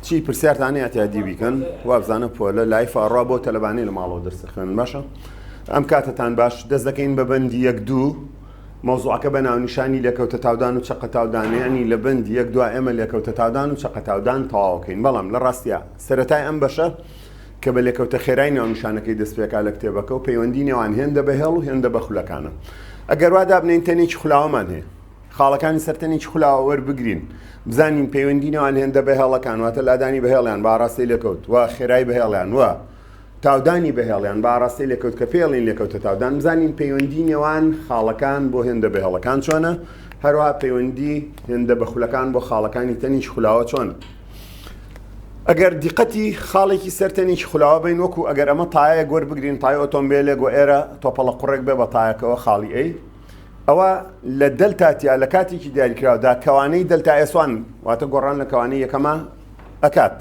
چی پرسیارتانی ئەتیادی بیکەن وابزانە پۆلە لای فاڕوا بۆ تەلەبانەی لە ماڵەوە دەرسە خوێن باشە ئەم کاتتان باش دەست دەکەین بە بەندی یەک دوو مۆزوعەکە بە ناونیشانی لێکەوتە تاودان و چەقە تاودانیانی لە بەندی یەک دو ئێمە لێکەوتە تاودان و چەقە تاودان تەواوەکەین بەڵام لە ڕاستیە سەرەتای ئەم بەشە کە بە لێکەوتە خێرای ناونیشانەکەی دەستپێکا لە کتێبەکە و پەیوەندی نێوان هێندە بەهێڵ و هێندە بە خولەکانە ئەگەر وا دابنین تەنێکی خولاوەمان هەیە خاڵەکانی سەرتەنێکی خولاوە وەربگرین بزانین پەیوەندی نێوان هێندە بەهێڵەکان واتە لادانی بەهێڵیان بە ئاڕاستی لێکەوت و خێرای بەهێڵیان وە تاودانی بەهێڵیان بە ئاڕاستی لێکەوت کە پێڵین لێکەوتە تاودان بزانین پەیوەندی نێوان خاڵەکان بۆ هێندە بەهێڵەکان چۆنە هەروەها پەیوەندی هێندە بەخولەکان بۆ خاڵەکانی تەنیش خولاوە چۆنە ئەگەر دیقەتی خاڵێکی سەرتەنیش خولاوە بین وەکو ئەگەر ئەمە تایە گۆر بگرین تای ئۆتۆمبیلێک و ئێرە تۆپەڵە قوڕێک بێ بە تایەکەوە خاڵی ئەی ئەوە لە دەلتاتیا لە کاتێکی دیاریکراودا کەوانەی دەلتا ئێسوان واتە گۆڕان لە کەوانەی یەکەمە ئەکات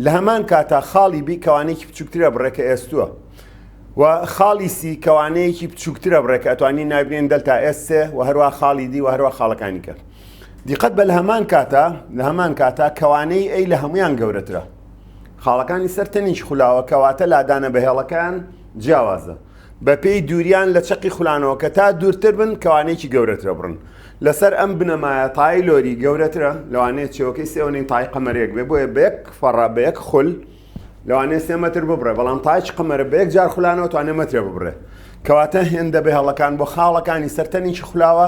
لە هەمان کاتا خاڵی بی کەوانەیەکی بچووکترە بڕێکە ئێستووە و خاڵی سی کەوانەیەکی بچووکترە بڕێکە ئەتوانی نابێن دەلتا ئێسێ و هەروە خاڵی دی و هەروە خاڵەکانی کرد دیقەت بە لە هەمان کاتا کەوانەی ئەی لە هەمویان گەورەترە خاڵەکانی سەرتەنیش خولاوە کەواتە لادانە بەهێڵەکان جیاوازە بە پێی دووریان لە چەقی خولانەوە کە تا دوورتر بن کەوانەیەکی گەورەترە بڕن لەسەر ئەم بنەمایە تای لۆری گەورەترە لەوانەیە چێوەکەی سێوەنەی تای قەمەرێک بێ بۆیە بەیەک فەڕا بەیەک خول لەوانەیە 3 مەتر ببڕێ بەڵام تایش قەمەرە بەیەک جار خولانەوە توانێ مەترێ ببڕێ کەواتە هێندە بەهێڵەکان بۆ خاڵەکانی سەرتەنیشی خولاوە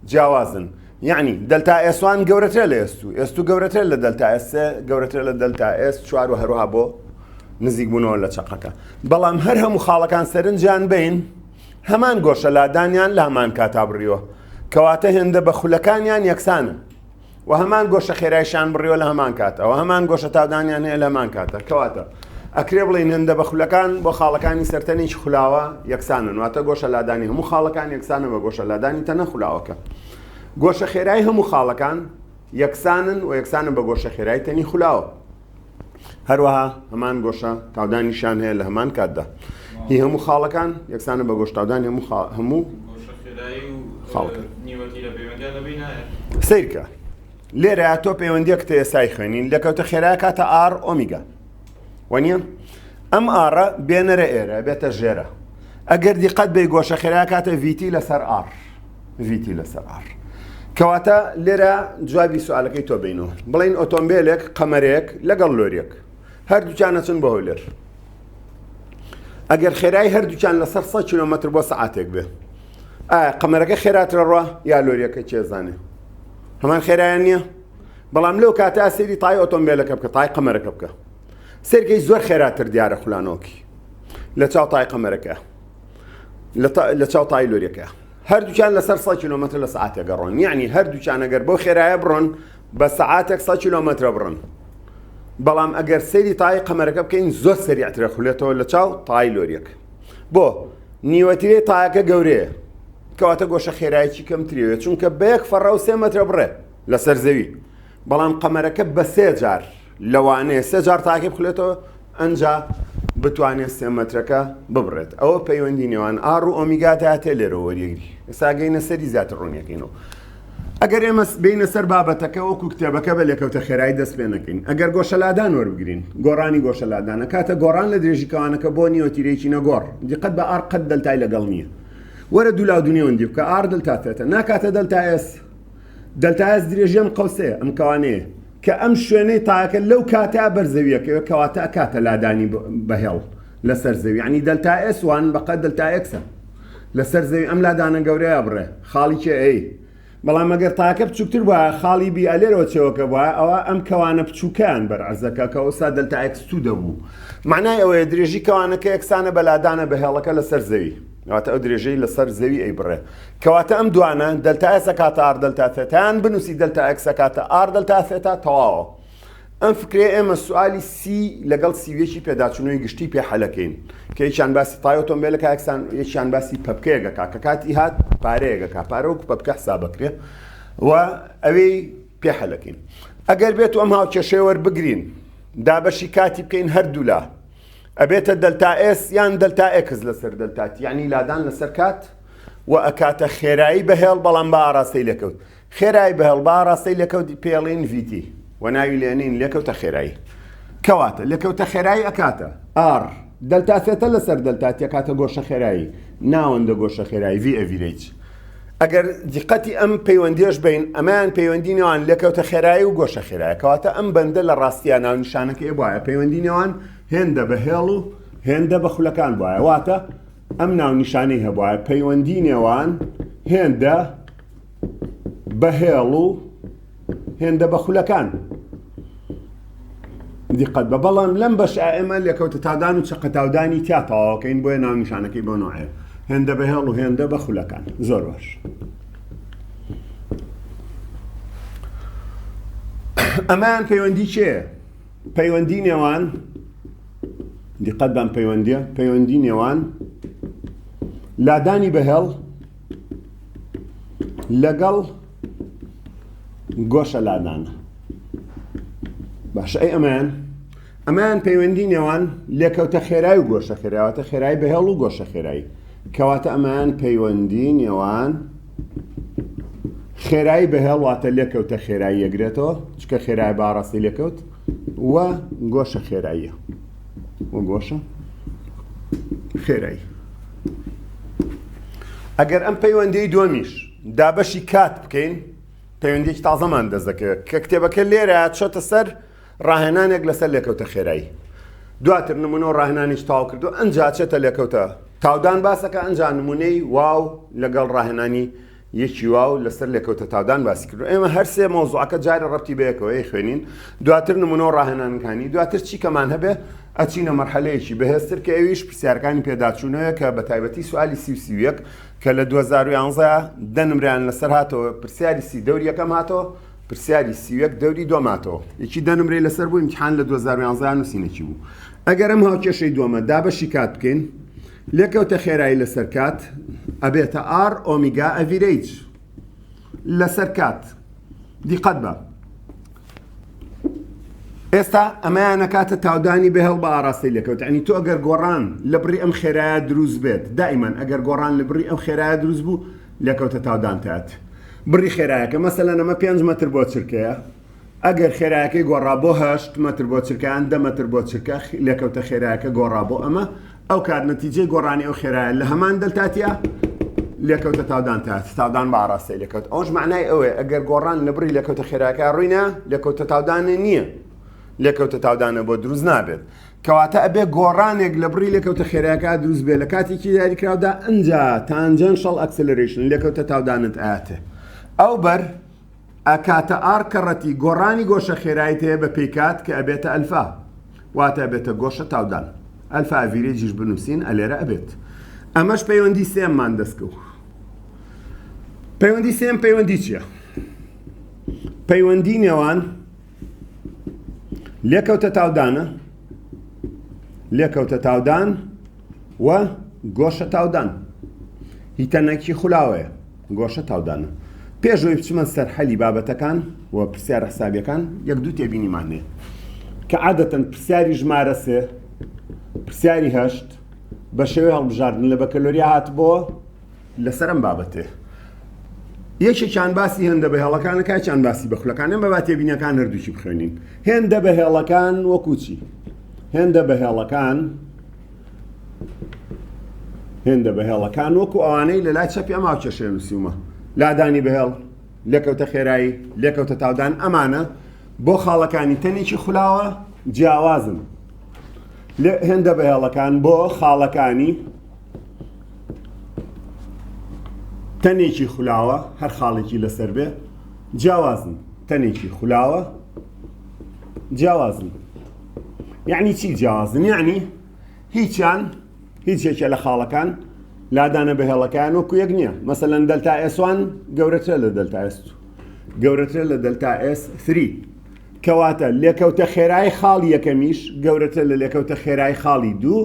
جیاوازن یعنی دەلتا ئێسوان گەورەترە لە ئێستو گەورەترە لە دەلتا ئێسێ گەورەترە لە دەلتا ئێس 4 و هەروها بۆ نزیک بوونەوە لە چەقەکە بەڵام هەر هەموو خاڵەکان سەرنجیان بین هەمان گۆشە لادانیان لە هەمان کاتا بڕیوە کەواتە هێندە بە خولەکانیان یەکسانن و هەمان گۆشە خێرایشان بڕیوە لە هەمان کاتە و هەمان گۆشە تاودانیان هەیە لە هەمان کاتە کەواتە ئەکرێ بڵین هێندە بە خولەکان بۆ خاڵەکانی سەرتەنیش خولاوە یەکسانن واتە گۆشە لادانی هەموو خاڵەکان یەکسانە بە گۆشە لادانی تەنە خولاوەکە گۆشە خێرای هەموو خاڵەکان یەکسانن و یەکسانە بە گۆشە خێرای تەنی خولاوە هەروەها هەمان گۆشە تاودانیشان هەیە لە هەمان کاتدا هی هەموو خاڵەکان یەکسانە بە گۆشتاودانی هەموو خاڵەکان سیرکە لێرە تۆ پەیوەندیەک ئێسای خوێنین لەکەوتە خێرای کاتە ئار ئۆمیگا وانە ئەم ئارە بێنەرە ئێرە بێتە ژێرە ئەگەر دیقەت بێ گۆشە خێرای کاتە ڤیتی لەسەر ئار ڤیتی لەسەر ئار کەواتە لێرە جوابی سوالەکەی تۆ بینەوە بڵین ئۆتۆمبیلێک قەمەرێک لەگەڵ لۆریەک هەردووچانە چن بە هۆی لێر ئەگەر خێرای هەردووچان لەسەر 100 کیلۆمەتر بۆ سەعاتێک بێ ئایا قەمەرەکە خێراترە ڕوا یا لۆریەکە چێزانێ هەمان خێرایان نییە بەڵام لەو کاتە سەیری تای ئۆتۆمبیلەکە بکە تای قەمەرەکە بکە سەرکەی زۆر خێراتر دیارە خولانەوەکی لە چاو تای قەمەرەکە لە چاو تای لۆریەکە هەردووچان لەسەر 100 کیلۆمەتر لە سەعاتێک گەڕۆن یعنی هەردووچان ئەگەر بۆ خێرایە بڕۆن بە سەعاتێک 100 کیلۆمەترە بڕن بەڵام ئەگەر سەیری تای قەمەرەکە بکەین زۆر سەریعترە خولێتەوە لە چاو تای لۆریەک بۆ نیوەتیرەی تایەکە گەورەیە کەواتە گۆشە خێرایەکی کەمترێت چونکە بەیەک فەڕە و 3 مەترە بڕێ لەسەر زەوی بەڵام قەمەرەکە بە 3 جار لەوانەیە 3 جار تاکە بخولێتەوە ئەنجا بتوانێت 3 مەترەکە ببڕێت ئەوە پەیوەندی نێوان ئار و ئۆمیگا تاتێ لێرە وەریەگری ئێستا گەینە سەری زیاتر ڕوونیەکەینەوە ئەگەر ئێمە بینە سەر بابەتەکە وەکو کتێبەکە بە لێکەوتە خێرایی دەست پێ نەکەین ئەگەر گۆشە لادان وەربگرین گۆڕانی گۆشە لادانە کاتە گۆڕان لە درێژی کەوانەکە بۆ نیوەتیرەیەکی نەگۆڕ دیقەت بە ئار قەت دەلتای لەگەڵ نییە وەرە دوولاو دنیاوەندی بکە ئار دڵتاتێتە ناکاتە دەلتا ئێس دەلتا ئێس درێژی ئەم قەوسەیە ئەم کەوانەیە کە ئەم شوێنەی تاکە لەو کاتە بەرزەویەکەوە کەواتە ئەکاتە لادانی بەهێڵ لەسەر زەوی عنی دەلتا ئێسوان بەقەت دەلتا ئێکسە لەسەر زەوی ئەم لادانە گەورەیە بڕێ خاڵی کێ ئەی بەڵام ئەگەر تاکە بچووکتر وایە خاڵی بی ئەلێرەوە چێوەکە وایە ئەوە ئەم کەوانە بچووکیان بەرعەرزەکە کە ئەوسا دەلتا ئێکس2 دەبوو معنای ئەوەیە درێژی کەوانەکە یەکسانە بە لادانە بەهێڵەکە لەسەر زەوی کەواتە ئەو درێژەی لەسەر زەوی ئەی بڕێ کەواتە ئەم دوانە دەلتا ئێسە کاتە ئار دەلتا تێتیان بنووسی دەلتا ئێکسە کاتە ئار دەلتا تێتا تەواوە ئەم فکرێ ئێمە سوالی سی لەگەڵ سیوێکی پێداچوونەوەی گشتی پێ حەلەکەین کە یەکیان باسی تای ئۆتۆمبیلەکە یەکیان باسی پەپکەیەکە کە کاتی هات پارەیەکە پارە وەکو پەپکە حسابەکرێ و ئەوەی پێ حەلەکەین ئەگەر بێت ئەم هاوکێشەی وەربگرین دابەشی کاتی بکەین هەردوو لا ئەبێتە دەلتا ئێس یان دەلتا ئێکس لەسەر دەلتاتی یعنی لادان لەسەر کات و ئەکاتە خێرایی بەهێڵ بەڵام بە ئاراستەی لێکەوت خێرایی بەهێڵ بە ئاراستەی لێکەوت پێڵین ڤیتی و ناوی لێنین لێکەوتە خێرایی کەواتە لێکەوتە خێرایی ئەکاتە ئار دەلتاتێتە لەسەر دەلتاتێ کاتە گۆشە خێرایی ناوەندە گۆشە خێرایی V average ئەگەر دیقەتی ئەم پەیوەندیش بین ئەمان پەیوەندی نێوان لێکەوتە خێرایی و گۆشە خێرایی کەواتە ئەم بەندە لە ڕاستیان ناونیشانەکەی وایە پەیوەندی نێوان هێندە بە هێڵ و هێندە بە خولەکان وایە واتە ئەم ناونیشانەی هەبوایە پەیوەندی نێوان هێندە بە هێڵ و هێندە بە خولەکان دیقەت بە بەڵام لەم بەش ئێمە لێکەوتە تاودان و چقە تاودانی تیاتەواوەکەین بۆیە ناونیشانەکەی بۆ نوعێ هێندە بە هێڵ و هێندە بە خولەکان زۆر باش ئەمان پەیوەندی چێ؟ پەیوەندی نێوان دیقەت بەم پەیوەندیە پەیوەندی نێوان لادانی بەهێڵ لەگەڵ گۆشە لادانە باش ئەی ئەمان پەیوەندی نێوان لێکەوتە خێرایی و گۆشە خێرایەوەتە خێرایی بەهێڵ و گۆشە خێرایی کەواتە ئەمان پەیوەندی نێوان خێرایی بەهێڵ واتە لێکەوتە خێرایی یەگرێتەوە چکە خێرای باڕاستی لێکەوت وە گۆشە خێراییە وە گۆشە خێرایی ئەگەر ئەم پەیوەندیی دووەمیش دابەشی کات بکەین پەیوەندیەکی تازەمان دەست دەکەوێت کە کتێبەکە لێرە چۆتە سەر ڕاهێنانێک لەسەر لێکەوتە خێرایی دواتر نمونە و ڕاهێنانیش تاو کردو ئەنجا چێتە لێکەوتە تاودان باسەکە ئەنجا نمونەی واو لەگەڵ ڕاهێنانی یەکی واو لەسەر لێکەوتە تاودان باسی کردو ئێمە هەر سێ مۆزوعەکە جارە ڕەبتی بەیەکەوەی خوێنین دواتر نمونە و ڕاهێنانەکانی دواتر چی کەمان هەبێ ئەچینە مەرحەلەیەکی بەهێزتر کە ئەویش پرسیارەکانی پێداچوونەوە کە بە تایبەتی سوالی 31 کە لە 2011 دەنمریان لەسەر هاتەوە پرسیاری سی دەوری یەکەم هاتەوە پرسیاری 31 دەوری دووەم هاتەوە یەکی دەنمرێ لەسەر بوو امتحان لە 2011 نووسینێکی بوو ئەگەر ئەم هاوکێشەی دووەمە دابەشی کات بکەین لێکەوتە خێرایی لەسەر کات ئەبێتە R ئۆمیگا ئەڤیرەیج لەسەر کات دیقەت بە ئێستا ئەمەیانە کاتە تاودانی بەهێڵ بە ئاراستی لێکەوت ینی تۆ ئەگەر گۆڕان لە بڕی ئەم خێرایە دروست بێت دائیمەن ئەگەر گۆڕان لە بڕی ئەم خێرایە دروست بوو لێکەوتە تاودان تات بڕی خێرایەکە مەسەلەن ئەمە 5 مەتر بۆ چرکەیە ئەگەر خێرایەکەی گۆڕا بۆ 8 مەتر بۆ چرکیان 10 مەتر بۆ چرکە لێکەوتە خێرایەکە گۆڕا بۆ ئەمە ئەو کار نەتیجەی گۆڕانی ئەو خێرایە لە هەمان دەلتاتیە لێکەوتە تاودان تات تاودان بە ئاراستی لێکەوت ئەوش معنای ئەوێ ئەگەر گۆڕان لە بڕی لێکەوتە خێرایەکە ڕووینە لێکەوتە تاودانە نییە لێکەوتە تاودانە بۆ دروست نابێت کەواتە ئەبێ گۆڕانێک لە بڕی لێکەوتە خێرایەکە دروست بێت لە کاتێکی دیاریکراودا ئەنجا تانجەنشەڵ ئەکسلەرێشن لێکەوتە تاودانت ئاەتێ ئەو بەر ئەکاتە ئار کەڕەتی گۆڕانی گۆشە خێرایی هەیە بە پێکات کە ئەبێتە ئەلفا واتە ئەبێتە گۆشە تاودان ئەلفا ئەڤیرێجیش بنووسین ئەلێرە ئەبێت ئەمەش پەیوەندی سێممان دەستکەوت پەیوەندی سێم پەیوەندی چییە؟ پەیوەندی نێوان لێکەوتە تاودانە لێکەوتە تاودان و گۆشە تاودان هیتەنێکی خولاوەیە گۆشە تاودانە پێشەوەی بچمە سەر حەلی بابەتەکان و پرسیارە حسابیەکان یەک دوو تێبینیمانێ کە عادەتەن پرسیاری ژمارە سێ پرسیاری هەشت بە شێوەی هەڵبژاردن لە بەکەلۆریا هاتبووە لەسەر ئەم بابەتێ یەکێکیان باسی هێندە بەهێڵەکانە کاچیان باسی بەخولەکانە بە با تێبینیەکان هەردووکی بخوێنین هێندە بەهێڵەکان وەکو چی هێندە بەهێڵەکان وەکو ئەوانەی لە لای چەپی ئەم هاوکێشەیە نووسیومە لادانی بەهێڵ لێکەوتە خێرایی لێکەوتە تاودان ئەمانە بۆ خاڵەکانی تەنێکی خولاوە جیاوازن هێندە بەهێڵەکان بۆ خاڵەکانی تەنێکی خولاوە هەر خاڵێکی لەسەر بێ جیاوازن تەنێکی خولاوە جیاوازن یعنی چی جیاوازن؟ یعنی هیچێکە لە خاڵەکان لادانە بەهێڵەکان وەکو یەک نییە مەسەلەن دەلتا S1 گەورەترە لە دەلتا S2 گەورەترە لە دەلتا S3 کەواتە لێکەوتە خێرای خاڵی یەکەمیش گەورەترە لە لێکەوتە خێرای خاڵی دوو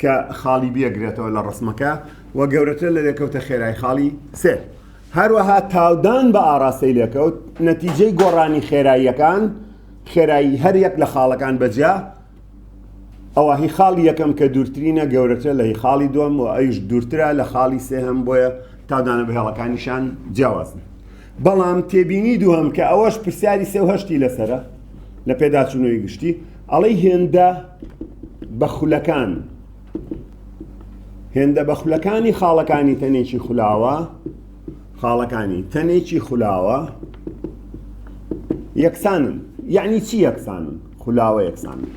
کە خاڵی بێگرێتەوە لە ڕسمەکە و گەورەترە لە لێکەوتە خێرای خاڵی سێ هەروەها تاودان بە ئاراستی لێکەوت نەتیجەی گۆڕانی خێراییەکان خێرایی هەر یەک لە خاڵەکان بەجیا ئەوە هی خاڵی یەکەم کە دوورترینە گەورەترە لە هی خاڵی دووەم و ئەویش دوورترە لە خاڵی سێ هەم بۆیە تاودانە بەهێڵەکانیشان جیاوازن بەڵام تێبینی دووەم کە ئەوەش پرسیاری سێ و هەشتی لەسەرە لە پێداچوونەوەی گشتی ئەڵەی هێندە بەخولەکان هێندە بەخولەکانی خاڵەکانی تەنێکی خولاوە خاڵەکانی تەنێکی خولاوە یەکسانن. یعنی چی یەکسانن؟ خولاوە یەکسانن.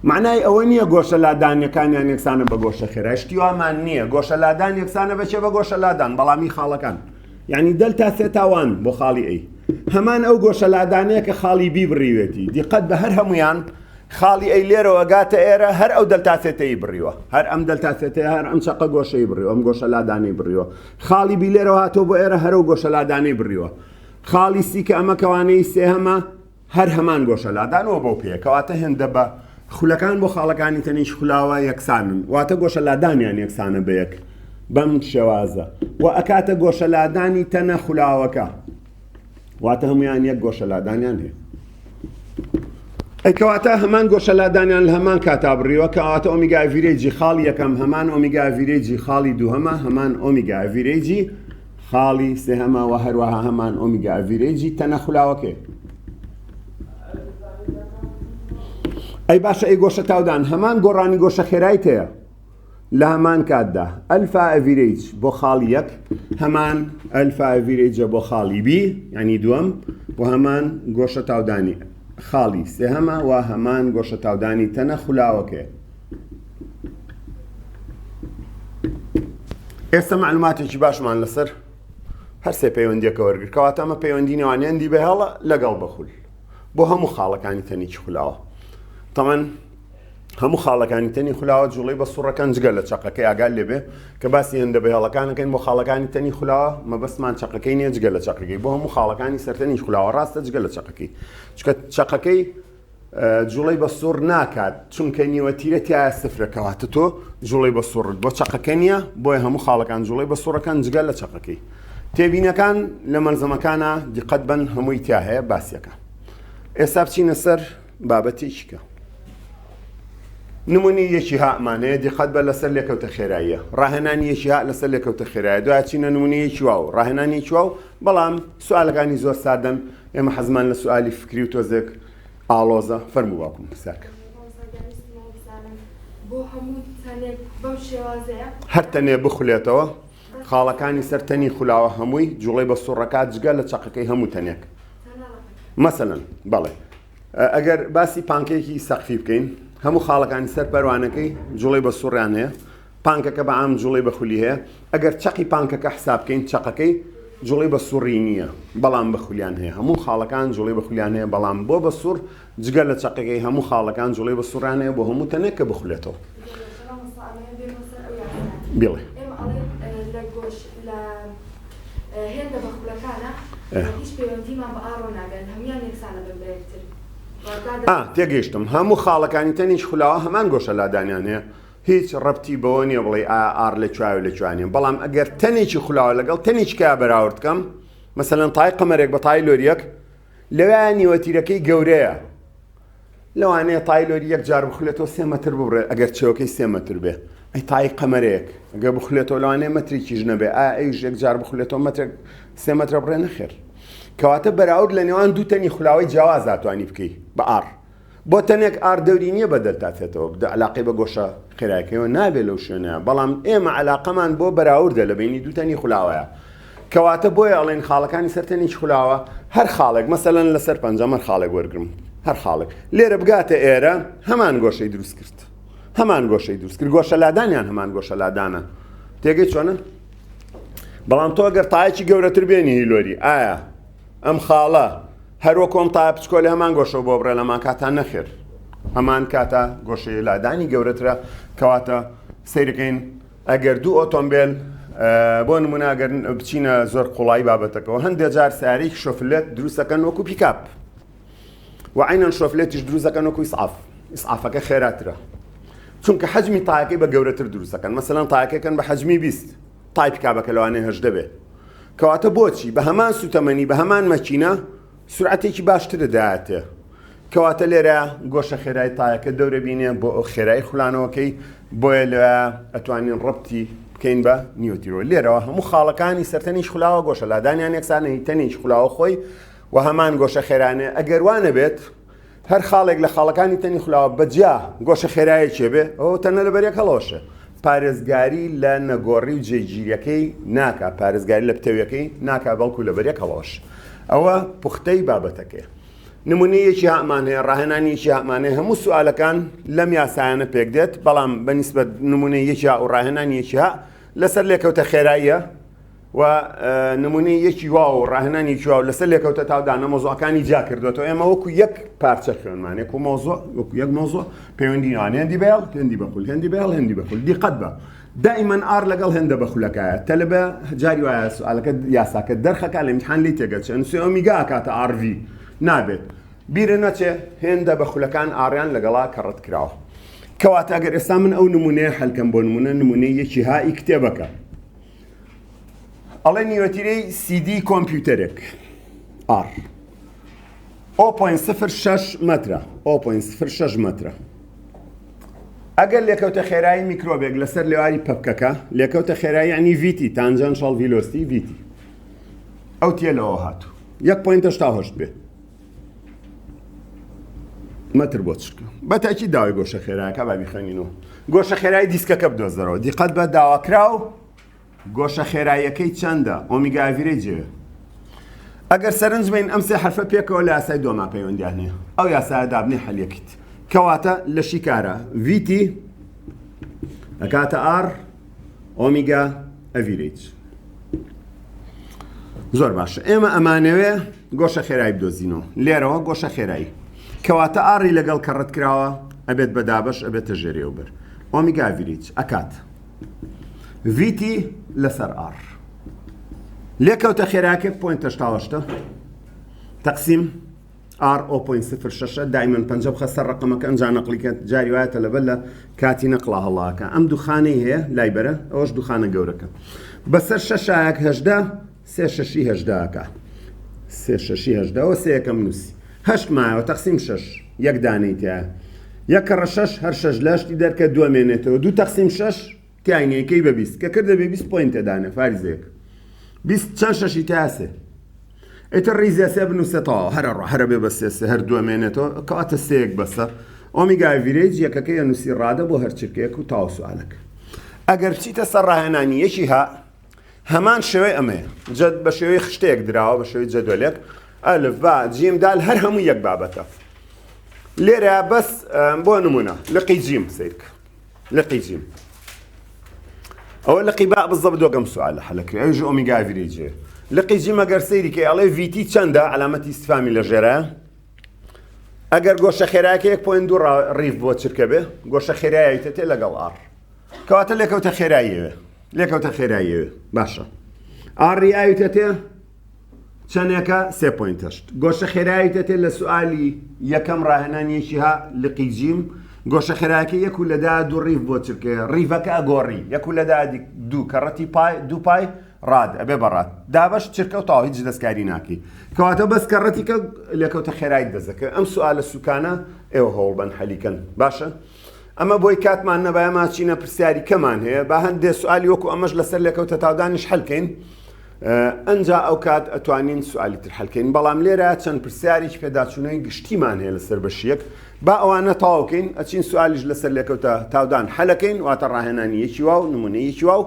معنای ئەوە نییە گۆشە لادانیەکانیان یەکسانە بە گۆشە خێرا. شتیوامان نییە گۆشە لادان یەکسانە بەچێ بە گۆشە لادان بەڵامی خاڵەکان. یعنی دەلتا سێ تاوان بۆ خاڵی ئەی. هەمان ئەو گۆشە لادانەیە کە خاڵی بی بڕیوێتی. دیقەت بە هەر هەمویان خاڵی ئەی لێرەوە گاتە ئێرە هەر ئەو دەلتاسێتەی بڕیوە. هەر ئەم دەلتاسێتەیە هەر ئەم چەقە گۆشەی بڕیوە ئەم گۆشە لادانەی بڕیوە. خاڵی بی لێرەوە هاتۆ بۆ ئێرە هەر ئەو گۆشە لادانەی بڕیوە. خاڵی سی کە ئەمە کەوانەی سێهەمە هەر هەمان گۆشە لادانەوە بۆ پێ کەواتە هێندە بە خولەکان بۆ خاڵەکانی تەنیش خولاوە یەکسانن. واتە گۆشە لادانیان یەکسانە بە یەک بەم شێوازە و ئەکاتە گۆشە لادانی تەنە خولاوەکە واتە هەمویان یەک گۆشە لادانیان هەیە. ئەیکەواتە هەمان گۆشە لادانیان لە هەمان کاتا بڕیوە کە ئەواتە ئۆمیگا ئەڤیرێجی خاڵی یەکەم هەمان ئۆمیگا ئەڤیرێجی خاڵی دووهەمە هەمان ئۆمیگا ئەڤیرێجی خاڵی سێهەمە و هەروەها هەمان ئۆمیگا ئەڤیرێجی تەنە خولاوەکەیە. ئەی باشە ئەی گۆشە تاودان هەمان گۆڕانی گۆشە خێرایت هەیە لە هەمان کاتدا ئەلفا ئەڤیرێج بۆ خاڵی یەک هەمان ئەلفا ئەڤیرێجە بۆ خاڵی بی یعنی دووەم بۆ هەمان گۆشە تاودانی خاڵی سێهەمە و هەمان گۆشە تاودانی تەنە خولاوەکەیە. ئێستا معلوماتێکی باشمان لەسەر هەر سێ پەیوەندیەکە وەرگرت کەواتە ئەمە پەیوەندی نێوانیاندی بەهێڵە لەگەڵ بەخول بۆ هەموو خاڵەکانی تەنێکی خولاوە. تەمەن هەموو خاڵەکانی تەنی خولاوە جوڵەی بە سوڕەکان جگە لە چەقەکەی ئاگال لێبێ کە باسی هێندە بەهێڵەکانەکەین بۆ خاڵەکانی تەنی خولاوە مەبەستمان چەقەکەی نییە جگە لە چەقەکەی بۆ هەموو خاڵەکانی سەرتەنی خولاوە ڕاستە جگە لە چەقەکەی چکە چەقەکەی جوڵەی بە سوور ناکات چونکە نیوەتیرەتیایە سفرەکەواتە تۆ جوڵەی بە سوورت بۆ چەقەکە نییە بۆیە هەموو خاڵەکان جوڵەی بە سوورەکان جگە لە چەقەکەی. تێبینەکان لە مەلزەمەکانە دیقەت بن هەمووی تیا هەیە باسیەکە. ئێستا بچینە سەر بابەتێکیکە. نمونی یەکی هامانەیە دیقەت بە لەسەر لێکەوتە خێراییە ڕاهێنانی یەکی ها لەسەر لێکەوتە خێرایە دوای چینە نمونی یەکی واو ڕاهێنانی یەکی واو بەڵام سوالەکانی زۆر سادەن ئێمە حەزمان لە سوالی فکری و تۆزێک ئاڵۆزە فەرموو باکوم ساکە هەر تەنێ بخولێتەوە خاڵەکانی سەر تەنی خولاوە هەمووی جوڵەی بە سوڕەکات جگە لە چەقەکەی هەموو تەنێک مەسەلەن بەڵێ ئەگەر باسی پانکێکی سەقفی بکەین هەموو خاڵەکانی سەر پەروانەکەی جوڵەی بە سوڕیان هەیە پانکەکە بە عام جوڵەی بە خولی هەیە ئەگەر چەقی پانکەکە حساب بکەین چەقەکەی جوڵەی بە سوڕی نییە بەڵام بە خولیان هەیە هەموو خاڵەکان جوڵەی بە خولیان هەیە بەڵام بۆ بە سوور جگە لە چەقەکەی هەموو خاڵەکان جوڵەی بە سوڕیان هەیە بۆ هەموو تەنێک کە بخولێتەوە بڵێ هێندە بەخولەکانە هیچ پەیوەندیمان بە ئاڕۆ ناگەن هەمویان یەکسانە بە برایەکتر تێگەیشتم هەموو خاڵەکانی تەنیش خولاوە هەمان گۆشە لادانیان هەیە هیچ ڕەبتی بەوە نییە بڵێ ئار لە کوێ لە کوێنێ بەڵام ئەگەر تەنێکی خولاوە لەگەڵ تەنیچکە بەراورد بکەم مەسەلەن تای قەمەرێک بە تای لۆریەک لەوێ نیوەتیرەکەی گەورەیە لەوانەیە تای لۆری یەک جار بخولێتەوە 3 مەتر ببڕێ ئەگەر چێوەکەی 3 مەتر بێ ئەی تای قەمەرێک ئەگەر بخولێتەوە لەوانەیە مەترێکیش نەبێ ئەیش یەک جار بخولێتەوە مەترێک 3 مەتر بڕێ نەخێر کەواتە بەراورد لە نێوان دوو تەنی خولاوەی جیاواز داتوانی بکەی بە ئار بۆ تەنێک ئار دەوری نییە بەدەلتاتێتەوە بدە علاقەی بە گۆشە خێرایەکەیەوە نابێت لەو شوێنەیە بەڵام ئێمە علاقەمان بۆ بەراوردە لە بینی دوو تەنی خولاوەیە کەواتە بۆیە ئەڵێن خاڵەکانی سەر تەنێکی خولاوە هەر خاڵێک مەسەلەن لەسەر پەنجەم هەر خاڵێک وەرگرم هەر خاڵێک لێرە بگاتە ئێرە هەمان گۆشەی دروست کرد هەمان گۆشەی دروست کرد گۆشە لادانیان هەمان گۆشە لادانە تێگەی چۆنە بەڵام تۆ ئەگەر تایەکی گەورەتر بێنی هیلۆری ئایا ئەم خاڵە هەروە کۆم تایە بچکۆلی هەمان گۆشە بۆ بڕێ لەمان کاتان نەخێر هەمان کاتە گۆشەی لادانی گەورەترە کەواتە سیرەکەین ئەگەر دوو ئۆتۆمبیل بۆ نمونە ئەگەر بچینە زۆر قوڵایی بابەتەکەەوە هەندێک جار سیارەی شۆفلێت دروستەکەن وەکو پیکاپ و عینەن شۆفلێتیش دروستەکەن وەکو ئیسعافەکە خێراترە چونکە حەجمی تایەکەی بە گەورەتر دروستەکەن مەسەلەن تایەکەکەن بە حەجمی 20 تای پیکاپەکە لەوانەیە 18 بێ کەواتە بۆچی بە هەمان سوتەمەنی بە هەمان مەکینە سورعەتێکی باشترە دایاتێ کەواتە لێرە گۆشە خێرای تایەکە دەورە بینێ بۆ ئەو خێرای خولانەوەکەی بۆیە لەوە ئەتوانین ڕەبتی بکەین بە نیوتیرۆ لێرەوە هەموو خاڵەکانی سەرتەنیش خولاوە گۆشە لادانیان یەکسانە تەنیش خولاوە خۆی و هەمان گۆشە خێرانێ ئەگەر وانە بێت هەر خاڵێک لە خاڵەکانی تەنی خولاوە بەجیا گۆشە خێرایەکێ بێ ئەو تەنە لەبەرێک هەڵۆشە پارێزگاری لە نەگۆڕی و جێگیریەکەی ناکە پارێزگاری لە پتەویەکەی ناکە بەڵکو لەبەرێک هەڵۆش ئەوە پوختەی بابەتەکەی نمونەیەکی هامان هەیە ڕاهێنانیەکی هامان هەیە هەموو سوالەکان لەم یاسایانە پێک دێت بەڵام بەنسبەت نمونەیەکی و ڕاهێنانیەکی ها لەسەر لێکەوتە خێراییە و نمونەی یەکی وا و ڕاهێنانیکی وا و لەسەر لێکەوتە تاودانە مۆزوعەکانی جا کردوێتەوە ئێمە وەکو یەک پارچە خوێنمان وەکو مۆزوع وەکو یەک مۆزوع پەیوەندیان هێندی بێڵ هێندی بەخول هێندی بێڵ هێندی بەخول دیقەت بە دائما ئار لەگەڵ هێندە بەخولەکایە تەلەبە جاری وایە سوالەکە یاساکە دەرخەکە لە ئیمتحان لی تێگەچێت نووسێ ئۆمیگا کاتە RV نابێت بیرە نەچێ هێندە بەخولەکان ئاڕیان لەگەڵا کەڕەت کراوە کەواتە ئەگەر ئێستا من ئەو نمونەیە هەلکەم بۆ نمونە نمونەی یەکی هایی کتێبەکە ئەڵێ نیوەتیرەی CD کۆمپیوتەرێک R 0.06 مەترە 0.06 مەترە ئەگەر لێکەوتە خێرایی میکرۆبێک لەسەر لێواری پەپکەکە لێکەوتە خێرایی یعنی VT تانجەنشەڵ ڤیلۆسیتی VT ئەو تێ لەوە هاتوو 1.88 بێ مەتر بۆ چکە بەتاکی داوای گۆشە خێرایەکە با بیخوێنینەوە گۆشە خێرایی دیسکەکە بدۆزەرەوە دیقەت بە داواکراو گۆشە خێراییەکەی چەندە ئۆمیگا ئاڤیرێجێ ئەگەر سەرنج بین ئەم سێ حرفە پێکەوە لە یاسای دۆما پەیوەندیان هەیە ئەو یاسایە دابنێ هەلیەکیت کەواتە لە شیکارە VT ئەکاتە R ئۆمیگا ئەڤیرێج زۆر باشە ئێمە ئەمانەوێ گۆشە خێرایی بدۆزینەوە لێرەوە گۆشە خێرایی کەواتە ئاڕی لەگەڵ کەڕەت کراوە ئەبێت بەدابش ئەبێتە ژێرێوبەر ئۆمیگا ئەڤیرێج ئەکات VT لەسەر R لێکەوتە خێراییەکە 0.88 تەقسیم R 0.06 دائما پەنجە بخە سەر ڕقەمەکە ئەنجا نەقلیکە جاری وایەتە لەبەر لە کاتی نەقڵا هەڵاکە ئەم دوخانەی هەیە لای بەرە ئەوەش دوخانە گەورەکە بەسەر شەشایەک هەژدا سێ شەشی هەژداکە سێ شەشی هەژداەوە سێ یەکەم نووسی هەشت مایەوە تەقسیم شەش یەک دانەی تایە یەکەڕە شەش هەر شەش لەشتی دەرکە دووەمێنێتەوە دوو تەقسیم شەش تیانەیەکەی بە بیست کە کردە بێ 20 پۆینت تێدانێ فارزێک 20 چەند شەشی تاسێ ئیتر ڕیزە سێ بنووسێتەوە هەرە بێ بە سێسێ هەر دووەمێنێتەوە کەواتە سێیەک بەسە ئۆمیگا ئەڤیرێج یەکەکەی نووسی ڕادە بۆ هەر چرکەیەک و تاو سوالەکە ئەگەر بچیتە سەر ڕاهێنانی یەکی ها هەمان شێوەی ئەمەیە جەد بە شێوەی خشتێک دراوە بە شێوەی جەدولێک ئەلف با جیم دال هەر هەموو یەک بابەتە لێرە بەس بۆ نمونە لقی جیم سیرکە لقی جیم ئەوە لقی با بزەب دۆگەم سوالە حەلەکرێ ئەوژ ئۆمیگا ئەڤیرێجێ لقی جیم ئەگەر سەیری کە ئەڵێ VT چەندە علامەتی ئیستفامی لە ژێرە ئەگەر گۆشە خێراییەکە 1.2 ڕیف بۆ چرکە بێ گۆشە خێراییتە تێ لەگەڵ R کەواتە لێکەوتە خێراییەوێ لێکەوتە خێراییەوێ باشە ئاڕی ئاویتە تێ چەندێکە 3.8 گۆشە خێراییتە تێ لە سوالی یەکەم ڕاهێنانیەکی ها لقی جیم گۆشە خێراییەکە یەک و لەدا دوو ڕیف بۆ چرکەیە ڕیفەکە ئەگۆڕی یەک و لەدا دوو کەڕەتی دوو پای ڕاد ئەبێ بەڕات دابش چرکە و تاوە هیچ دەستکاری ناکەی کەواتە بەس کەڕەتی کە لێکەوتە خێرایی دەزەکە ئەم سوالە سوکانە ئێوە هەوڵبەن حەلیکەن باشە ئەمە بۆی کاتمان نەبایە ماچینە پرسیاری کەمان هەیە با هەندێ سوالی وەکو ئەمەش لەسەر لێکەوتە تاودانیش هەڵکەین ئەنجا ئەو کات ئەتوانین سوالی تر هەڵکەین بەڵام لێرە چەند پرسیاریش پێداچوونەی گشتیمان هەیە لەسەر بەشیەک با ئەوانە تاوکەین ئەچین سوالیش لەسەر لێکەوتە تاودان هەلەکەین واتە ڕاهێنانی یەکی وا و نمونەیەکی وا و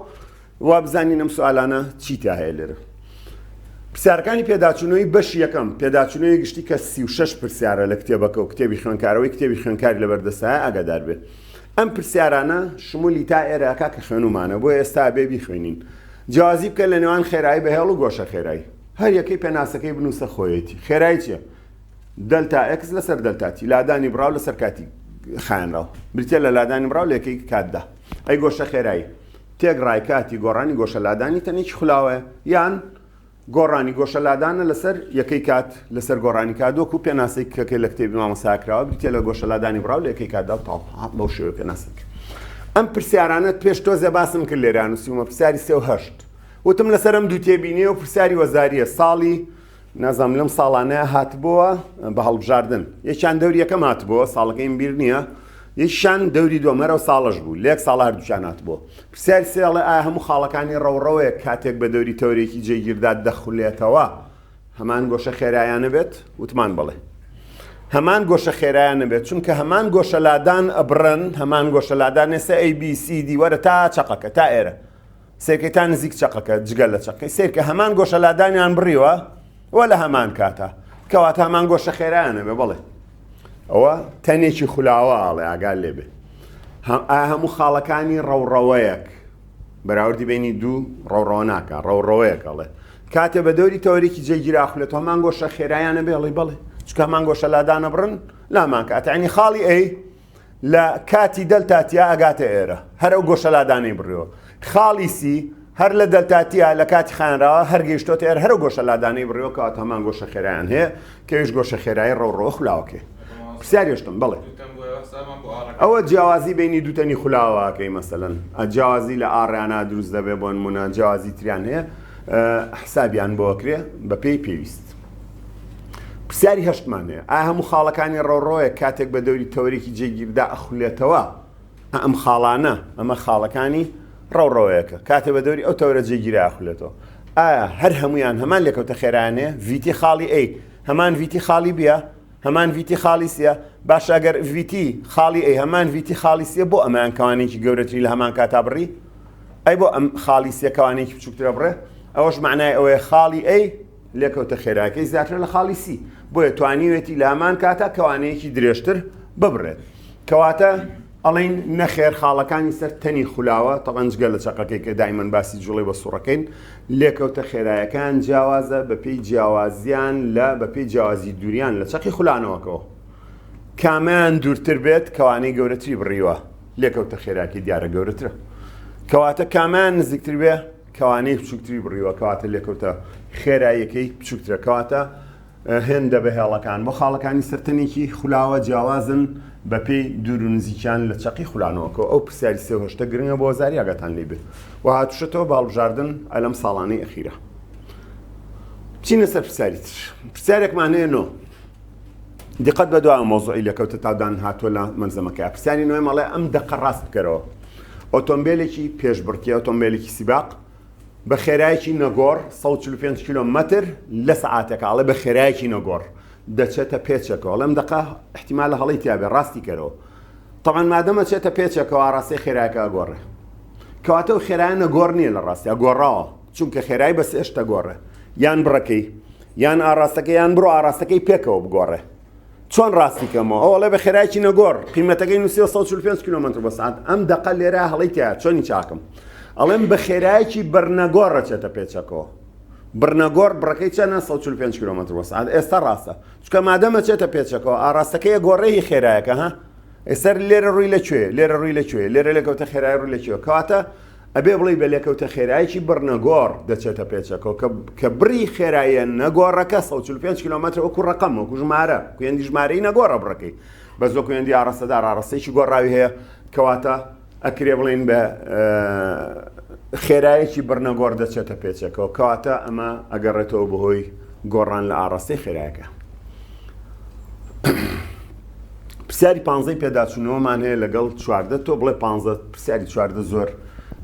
وا بزانین ئەم سوالانە چیتیا هەیە لێرە پرسیارەکانی پێداچوونەوەی بەشی یەکەم پێداچوونەوەی گشتی کە 36 پرسیارە لە کتێبەکە و کتێبی خوێنکارەوەی کتێبی خوێنکاری لەبەردەستایە ئاگادار بێ ئەم پرسیارانە شمولی تا ئێرەکە کە خوێنومانە بۆ ئێستا بێ بیخوێنین جیازی بکە لە نێوان خێرایی بەهێڵ و گۆشە خێرایی هەر یەکەی پێناسەکەی بنووسە خۆیەتی خێرایی چییە دلتا X لەسەر دلتاتی لادانی براو لەسەر کاتی خایەنراو بریتە لە لادانی براو لە یەکەی کاتدا ئەی گۆشە خێرایی تێگڕای کاتی گۆڕانی گۆشە لادانی تەنێکی خولاوە یان گۆڕانی گۆشە لادانە لەسەر یەکەی کات لەسەر گۆڕانی کادۆک و پێناسەی کەکەی لە کتێبی مامۆستاکراوە بریتە لە گۆشە لادانی براو لە یەکەی کاتدا و تاڵ بەو شێوە پێناسەک ئەم پرسیارانت پێش تۆزێ باسم کرد لێرە نووسیمە پرسیاری 38 وتم لەسەر ئەم دوو تێبینیە و پرسیاری وەزاریە ساڵی نازام لەم ساڵانەیە هاتبووە بە هەڵبژاردن یەکیان دەوری یەکەم هاتبووە ساڵەکەیم بیر نییە یەکیان دەوری دووەمەرە و ساڵەش بوو لە یەک ساڵ هەردووچیان هاتبووە پرسیاری سێڵێ ئایا هەموو خاڵەکانی ڕەوڕەوەیە کاتێک بە دەوری تەورێکی جێگیردا دەخولێتەوە هەمان گۆشە خێراییانە بێت وتمان بڵێ هەمان گۆشە خێرایانە بێت چونکە هەمان گۆشەلادان ئەبڕن هەمان گۆشەلادان ێستا ABCD وەرە تا چقەکە تا ئێرە سێرکەی نزیک چقەکە جگەل لە چقەکەی سێرکە هەمان گۆشەلادانیان بڕیوە وە لە هەمان کاتە کەواتە هەمان گۆشە خێرایانە بێ بڵێ ئەوە تەنێکی خولاوە ئاڵێ ئاگال لێ بێ هەموو خاڵەکانی ڕەوڕەوەیەک بەراوردی بینی دوو ڕەوڕەوە ناکە ڕەوڕەوەیەک ئەڵێ کاتێ بە دەوری تەوەریکی جێگیرا خوڵێتەوە هەمان گۆشە خێرایانە بێڵی بڵێ چکە هەمان گۆشەلادانە بڕن لامان کاتە ینی خاڵی ئەی لە کاتی دەلتاتیا ئەگاتە ئێرە هەر ئەو گۆشەلادانەی بڕیەوە خاڵی سی هەر لە دەلتاتیا لە کاتی خانراوە هەرگەیشتۆتە ئێرە هەر گۆشەلادانەی بڕیەوە کەواتە هەمان گۆشە خێرایان هەیە کەویش گۆشە خێرایی ڕەوڕەوە خولاوەکێ پرسیارێشتم بڵێ ئەوە جیاوازی بینی دووتەنی خولاوەکەی مەسەلەن جیاوازی لە ئاڕیانە دروست دەبێ بۆ نمونە جیاوازی تریان هەیە حسابیان بۆکرێ بە پێی پێویست پرسیاری هەشتمان هەیە ئایا هەموو خاڵەکانی ڕەوڕەوەیە کاتێک بە دەوری تەوەریکی جێگیردا ئەخولێتەوە ئەم خاڵانە ئەمە خاڵەکانی ڕەوڕەوەیەکە کاتێک بە دەوری ئەو تەورە جێگیرا ئەخولێتەوە ئایا هەر هەمویان هەمان لێکەوتە خێرانێ ڤیتی خاڵی ئەی هەمان ڤیتی خاڵی بیە هەمان ڤیتی خاڵی سیە باش ئەگەر ڤیتی خاڵی ئەی هەمان ڤیتی خاڵی سیە بۆ ئەمەیان کەوانێکی گەورەتری لە هەمان کاتا بڕی ئەی بۆ ئەم خاڵی سیە کەوانێکی بچووکترە بڕێ ئەوەش معنای ئەوەیە خاڵی ئەی لێکەوتە خێراکەی زیاتر لە خاڵی سی بۆیە توانیوێتی لە هەمان کاتا کەوانەیەکی درێژتر ببڕێت کەواتە ئەڵین نەخێر خاڵەکانی سەر تەنی خولاوە تەقەنجگە لە چقەکەی کە دایمەن باسی جوڵی بە سوڕەکەین لێکەوتە خێرایەکان جیاوازە بەپێی جیاوازیان لە بەپێی جیاوازی دووریان لە چەقی خولانەوەکەوە کامیان دوورتر بێت کەوانەی گەورەتری بڕیوە لێکەوتە خێراکی دیارە گەورەترە کەواتە کامیان نزیکتر بێ کەوانەی بچووکتری بڕیوە کەواتە لێکەوتە خێراییەکەی بچووکترە کەواتە هێندە بەهێڵەکان بۆ خاڵەکانی سەرتەنێکی خولاوە جیاوازن بەپێی دوور و نزیکیان لە چەقی خولانەوەکەوە ئەو پرسیاری سێهۆشتە گرنگە بۆ زاری ئاگاتان لێ بێت و هاتوشەتەوە باڵبژاردن ئەلەم ساڵانەی ئەخیرە بچینە سەر پرسیاری تر پرسیارێکمان هەیە نۆ دقت بە دوای مۆزوعی لەکەوتە تادان هاتووە لە مەنزەمەکە پرسیاری نوێ مەڵێ ئەم دەقە ڕاست بکەرەوە ئۆتۆمبیلێکی پێشبڕکێ ئۆتۆمبیلێکی سیباق بە خێرایەکی نەگۆڕ 145 کیلۆمەتر لە سەعاتێکاڵێ بە خێرایەکی نەگۆڕ دەچێتە پێچێکەوە لەم دقە احتیمال لە هەڵی تیابێ ڕاستی کەرەوە تەمان مادەمە چێتە پێچێکەوە ڕاستی خێرایەکە ئەگۆڕێ کەواتە و خێرایە نەگۆڕ نییە لە ڕاستی ئەگۆڕاوە چونکە خێرایی بەس ئێشتا گۆڕێ یان بڕەکەی یان ئاراستەکەی یان بڕۆ ئاراستەکەی پێکەوە بگۆڕێ چۆن ڕاستی کەمەوە ئەوڵێ بە خێرایکی نەگۆڕ قیمەتەکەی نووسی 145 کیلۆمەتر بە ساعت ئەم دقە لێرە هەڵی تیا چۆنی چاکم ئەڵێم بە خێرایکی بەرنەگۆڕە چێتە پێچەکەوە بڕنەگۆڕ بڕەکەی چەنە 145 کیلۆمەتر بە ساعت ئێستا ڕاستە چکە مادەمە چێتە پێچەکەەوە ئاراستەکەی گۆڕێی خێرایەکە ها ئێسەر لێرە ڕووی لەکوێ لێرە ڕووی لەکوێ لێرە لێکەوتە خێرای ڕووی لەکوێ کەواتە ئەبێ بڵێ بە لێکەوتە خێرایکی بڕنەگۆڕ دەچێتە پێچەکەەوە کە بڕی خێرایە نەگۆڕەکە 145 کیلۆمەتر وەکو ڕقم وەکو ژمارە کوێندی ژمارەی نەگۆڕە بڕەکەی بە زۆ کوێندی ئاراستەدار ئاراستەیەکی گۆڕاوی هەیە کەواتە ئەکرێ بڵێن بە خێرایەکی بڕنەگۆڕ دەچێتە پێچەکەەوە کەواتە ئەمە ئەگەڕێتەوە بەهۆی گۆڕان لە ئاڕاستی خێرایەکە پرسیاری 15 پێداچوونەوەمان هەیە لەگەڵ چواردە تۆ بڵێ 15 پرسیاری چواردە زۆر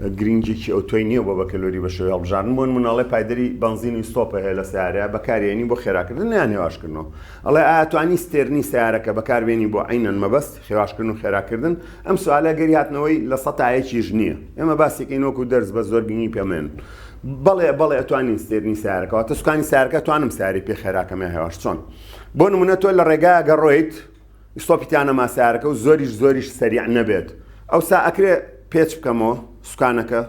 گرنگێکی ئەوتۆی نییە بۆ بە کەلۆری بە شێوەی هەڵبژاردن بۆن مناڵێ پایدەری بنزین و ستۆپە هەیە لە سیارەیە بەکارێنی بۆ خێراکردن یان هێواشکردنەوە ئەڵێ ئایا توانی ستێرنی سیارەکە بەکاربێنی بۆ عینەن مەبەست خێواشکردن و خێراکردن ئەم سوالە گەری هاتنەوەی لە سەتایەکیش نییە ئێمە باسێکین وەکو دەرس بە زۆر گرنگی پێمێن بەڵێ ئەتوانین ستێرنی سیارەکەەوە تە سوکانی سیارەکە توانم سیاری پێ خێراکەمە هێواش چۆن بۆ نمونە تۆ لە ڕێگای گەڕۆیت ستۆپیتیانە ماسیارەکە و زۆریش سەریع نەبێت ئەوسا ئەکرێ پێچ بکەمەوە سوکانەکە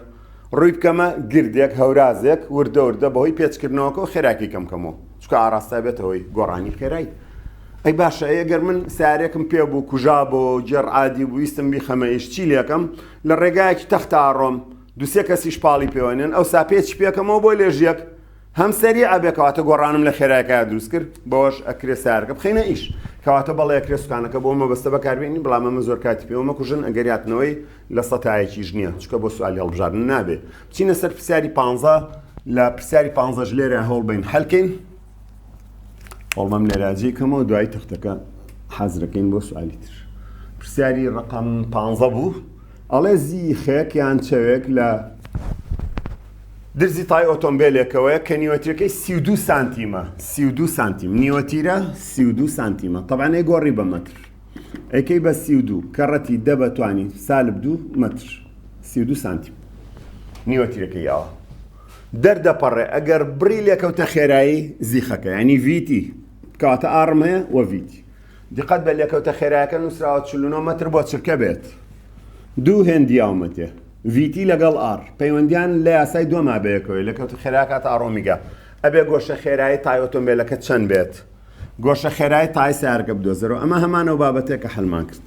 ڕووی بکەمە گردێک هەورازێک وردە بەهۆی پێچکردنەوەکە و خێراکی کەمکەمەوە چکە ئاراستا بێتەوەی گۆڕانی خێرایی ئەی باشە ئەگەر من سیارێکم پێ بوو کوژا بۆ جێڕعادی بوو ویستم بیخەمەیش چی لێکم لە ڕێگایەکی تەختە ڕۆم دووسێ کەسیش پاڵی پێوەنێن ئەو سا پێچ پێکەمەوە بۆ لێژیەک هەم سەری ئابێکەواتە گۆڕانم لە خێرایەکە دروست کرد بەوەش ئەکرێ سیارەکە بخەینە ئیش کەواتە بەڵێ ئەکرێ سوکانەکە بۆ مەبەستە بەکاربێنی بەڵام ئەمە زۆر کاتی پێوەمە کوژن ئەگەریاتنەوەی لە سەتایەکیش نییە چکە بۆ سوالی هەڵبژاردن نابێ بچینە سەر پرسیاری 15 لە پرسیاری 15 لێرە هەوڵ بین هەڵکەین هەڵمەم لێراجێکەمەوە دوای تەختەکە حەزرەکەین بۆ سوالی تر پرسیاری ڕقم 15 بوو ئەڵێ زیخێک یان چەوێک لە درزی تای ئۆتۆمبیلێکەوەیە کە نیوەتیرەکەی 32 سانتیمە 32 سانتیم نیوەتیرە 32 سانتیمە طبعاً ئەیگۆڕی بە مەتر ئەیکەی بە 32 کەڕەتی دە بەتوانی سالب 2 مەتر 32 سانتیم نیوەتیرەکەی ئەوە دەردەپەڕێ ئەگەر بڕی لێکەوتە خێرایی زیخەکە ینی ڤیتی کەواتە ئارم هەیە وە ڤیتی دیقەت بە لێکەوتە خێرایەکە نووسراوە 49 مەتر بۆ چرکە بێت دوو هێندی یاومەتێ ڤیتی لەگەڵ ئار پەیوەندیان لە یاسای دووەما بەیەکەوەی لەکەوتە خێراکات ئاڕۆمیگا ئەبێ گۆشە خێرایی تای ئۆتۆمبیلەکە چەند بێت گۆشە خێرایی تای سیارەکە بدۆزەرەوە ئەمە هەمانەوە بابەتێکە هەڵمان کرد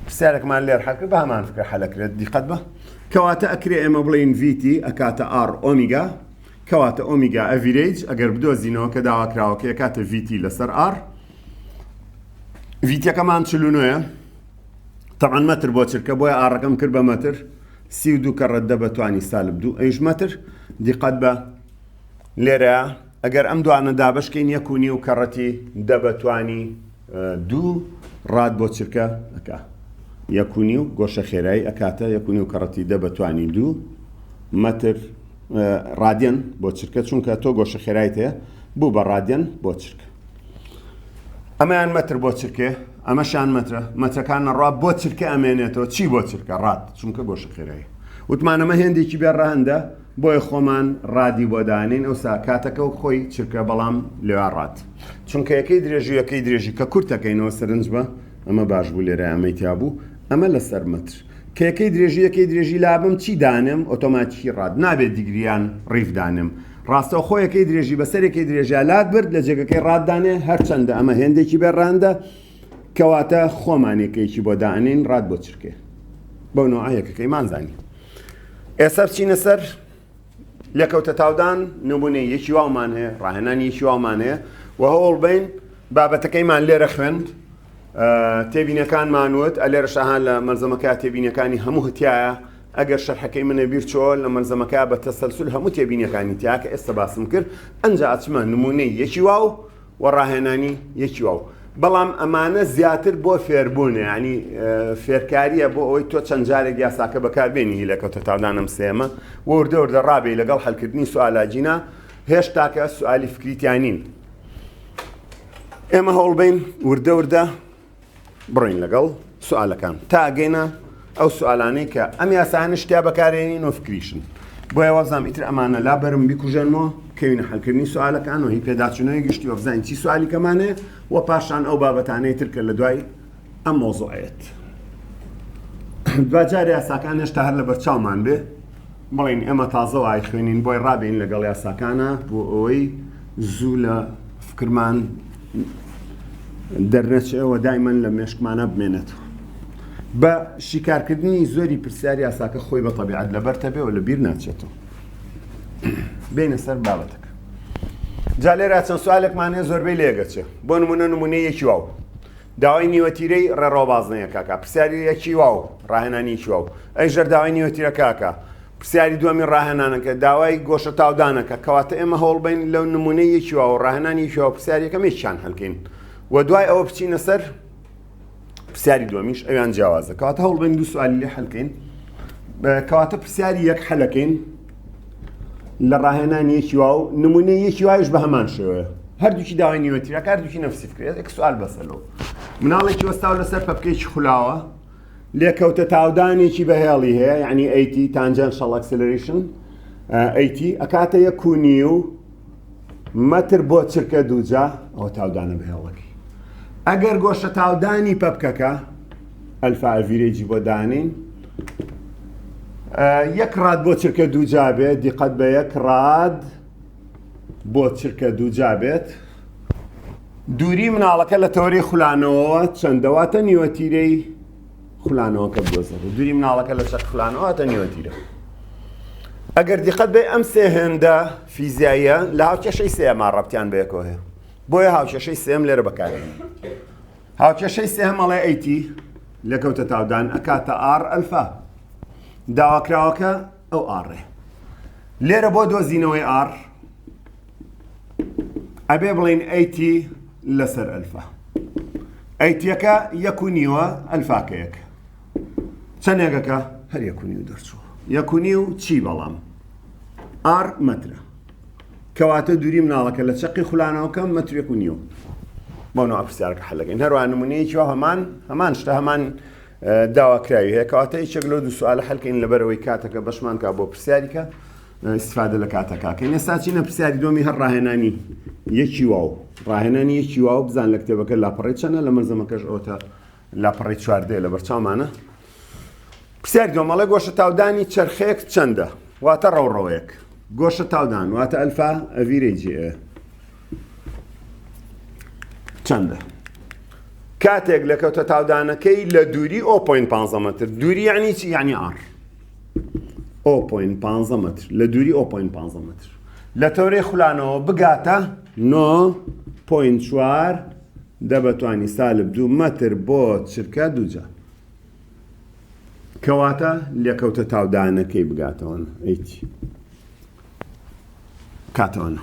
پرسیارێکمان لێر حەل کرد بە هەمان فکر حەلەکرێت دیقەت بە کەواتە ئەکرێ ئێمە بڵین ڤیتی ئەکاتە ئار ئۆمیگا کەواتە ئۆمیگا ئەڤیرێج ئەگەر بدۆزینەوە کە داواکراوەکە ئەکاتە ڤیتی لەسەر ئار ڤیتیەکەمان 49 طبعاً مەتر بۆ چرکە بۆیە ئاڕەکەم کرد بە مەتر 32 کەڕەت دە بەتوانی سالب 2 ئەیش مەتر دیقەت بە لێرە ئەگەر ئەم دوانە دابشکەین 1.5 و کەڕەتی دە بەتوانی 2 ڕاد بۆ چرکە ئەکا 1.5 گۆشە خێرایی ئەکاتە 1.5 و کەڕەتی دە بەتوانی 2 مەتر ڕادیەن بۆ چرکە چونکە تۆ گۆشە خێرایت هەیە بوو بە ڕادیەن بۆ چرکە ئەمەیان مەتر بۆ چرکێ ئەمەشان مەترە مەترەکانە ڕوا بۆ چرکە ئەمێنێتەوە چی بۆ چرکە ڕاد چونکە گۆشە خێرایی وتمانەمە هێندێکی بێ ڕەهەندە بۆی خۆمان ڕادی بۆ دانین ئەوسا کاتەکە و خۆی چرکە بەڵام لێوا ڕات چونکە یەکەی درێژی یەکەی درێژی کە کورتەکەینەوە سەرنج بە ئەمە باش بوو لێرە ئەمەیتیا بوو ئەمە لەسەر مەتر کە یەکەی درێژی لابم چی دانم ئۆتۆماتیکی ڕاد نابێت دیگریان ڕیف دانم ڕاستەوە خۆ یەکەی درێژی بەسەر یەکەی درێژالات برد لە جێگەکەی ڕاددانێ هەرچەندە ئەمە هێندێکی بێڕاندە کەواتە خۆمانێکەیەکی بۆ دانین ڕاد بۆ چرکێ بەو نوعایەکەکەیمان زانی ئێستا بچینە سەر لێکەوتە تاودان نمونەی یەکی واومان هەیە ڕاهێنانی یەکی واومان هەیە و هەوڵ بین بابەتەکەیمان لێرە خوێند تێبینەکانمانوت ئەلێرەشەهان لە مەرزەمەکە تێبینەکانی هەموو هەتیایە ئەگەر شەرحەکەی منە بیر چۆل لە مەرزەمەکە بە تەسەلسول هەموو تێبینەکانی تیاکە ئێستا باسم کرد ئەنجا ئەچمە نمونەی یەکی واو و ڕاهێنانی یەکی واو بەڵام ئەمانە زیاتر بۆ فێربوونە ینی فێرکاریە بۆ ئەوەی تۆ چەند جارێک یاساکە بەکاربێنی لەکەوتە تاودانم سێمە وردە وردە ڕابێ لەگەڵ هەلکردنی سوالاجینە هێشتاکە سوالی فکریتیانین ئێمە هەوڵبین وردە وردە بڕین لەگەڵ سوالەکان تا گەینە ئەو سوالانەی کە ئەم یاسانە شتیا بەکارێنین و فکریشن بۆیە وەزام ئیتر ئەمانە لا بەرم بیکوژێنەوە کەوینە هەلکردنی سوالەکان و هی پێداچوونەوەی گشتی و بزانین چی سوالی کەمانێ و پاشان ئەو بابەتانەی ترکە لە دوای ئەم مۆزوعەت دوجار یاساکان هێشتا هەر لە بەرچاومان بێ بڵین ئێمە تازە وای خوێنین بۆی ڕابین لەگەڵ یاساکانە بۆ ئەوەی زوو لە فکرمان دەرنەچێەوە دایمەن لە مێشکمانە بمێنێتەوە بە شیکارکردنی زۆری پرسیاری یاساکە خۆی بە تەبیعەت لەبەرتە بێ و لە بیر ناچێتەوە بینە سەر بابەتەکە جا لێرە چەند سوالێکمان هەیە زۆربەی لێگەچێ بۆ نمونەی یەکی واو داوای نیوەتیرەی ڕێڕەوبازنەیە کاکە پرسیاری یەکی واو ڕاهێنانی یەکی واو ئەیژەر داوای نیوەتیرە کاکە پرسیاری دووەمی ڕاهێنانەکە داوای گۆشە تاودانەکە کەواتە ئێمە هەوڵبین لەو نمونەی یەکی واو ڕاهێنانی یەکی واو پرسیارەکەمیشیان هەڵکەین و دوای ئەوە بچینە سەر پرسیاری دووەمیش ئەویان جیاوازە کەواتە هەوڵبین دوو سوالی لێ هەڵکەین کەواتە پرسیاری یەک هەلەکەین لە ڕاهێنانی یەکی واو نمونەی یەکی وایش بە هەمان شێوەیە هەردووکی داوای نیوەتیرە هەردووکی نەفسی فکرێت یەک سوال بەسەرەوە مناڵێکی وەستاو لەسەر پەپکەیەکی خولاوە لێکەوتە تاودانێکی بەهێڵی هەیە یعنی 80 tangential acceleration 80 ئەکاتە 1.5 مەتر بۆ چرکە دووجا ئەوە تاودانە بەهێڵەکەی ئەگەر گۆشە تاودانی پەپکەکە ئەلفا ئەڤیرێجی بۆ دانین یەک ڕاد بۆ چرکە دووجا بێت دیقەت بە یەک ڕاد بۆ چرکە دووجا بێت دووری مناڵەکە لە تەوەری خولانەوە چەندەواتە نیوەتیرەی خولانەوەکە بدۆزێت دووری مناڵەکە لە چەک خولانەوەتە نیوەتیرە ئەگەر دیقەت بێ ئەم سێ هێندە فیزیاییە لە هاوکێشەی سێمان ڕەبتیان بەیەکەوە هەیە بۆیە هاوکێشەی سێم لێرە بەکارێنین هاوکێشەی سێم مەڵێ 80 لەکەوتە تاودان ئەکاتە ئار ئەلفا داواکراوەکە ئەو ئاڕێ لێرە بۆ دۆزینەوەی ئار ئەبێ بڵین 80 لەسەر ئەلفا 80یەکە 1.5 ئەلفاکە یەک چەندێکەکە هەر 1.5 دەرچوو 1.5 چی بەڵام ئار مەترە کەواتە دووری مناڵەکە لە چەقی خولانەوەکە مەترێک و نیوە بۆ نوع پرسیارەکە حەلەکەین هەروە نمونەیەکیوە هەمان شتە هەمان داواکراوی هەیە کەواتە هیچێک لەو دوو سوالە حەلکەین لەبەرەوەی کاتەکە بەشمان کا بۆ پرسیاریکە استفادە لە کاتەکەکەین ئێستا چینە پرسیاری دومی هەر ڕاهێنانی یەکی واو ڕاهێنانی یەکی واو بزان لە کتێبەکە لاپەڕی چەندە لە مەرزەمەکەش ئەوتە لاپەڕی چواردەیە لە بەرچاومانە پرسیاری دووەمەڵێ گۆشە تاودانی چەرخەیەک چەندە واتە ڕەوڕەوەیەک گۆشە تاودان واتە ئەلفا ئەڤیرەی جێ چەندە کاتێک لە کەوتە تاودانەکەی لە دووری 0.5 متر دووری یعنی چی یعنی ئار 0.5 متر لە دووری 0.5 متر لە تەورەی خولانەوە بگاتە 9.4 دەبەتوانی سالب 2 متر بۆ چرکە دووجا کەواتە لێکەوتە تاودانەکەی بگاتەوە ئەیچی کاتەوەنە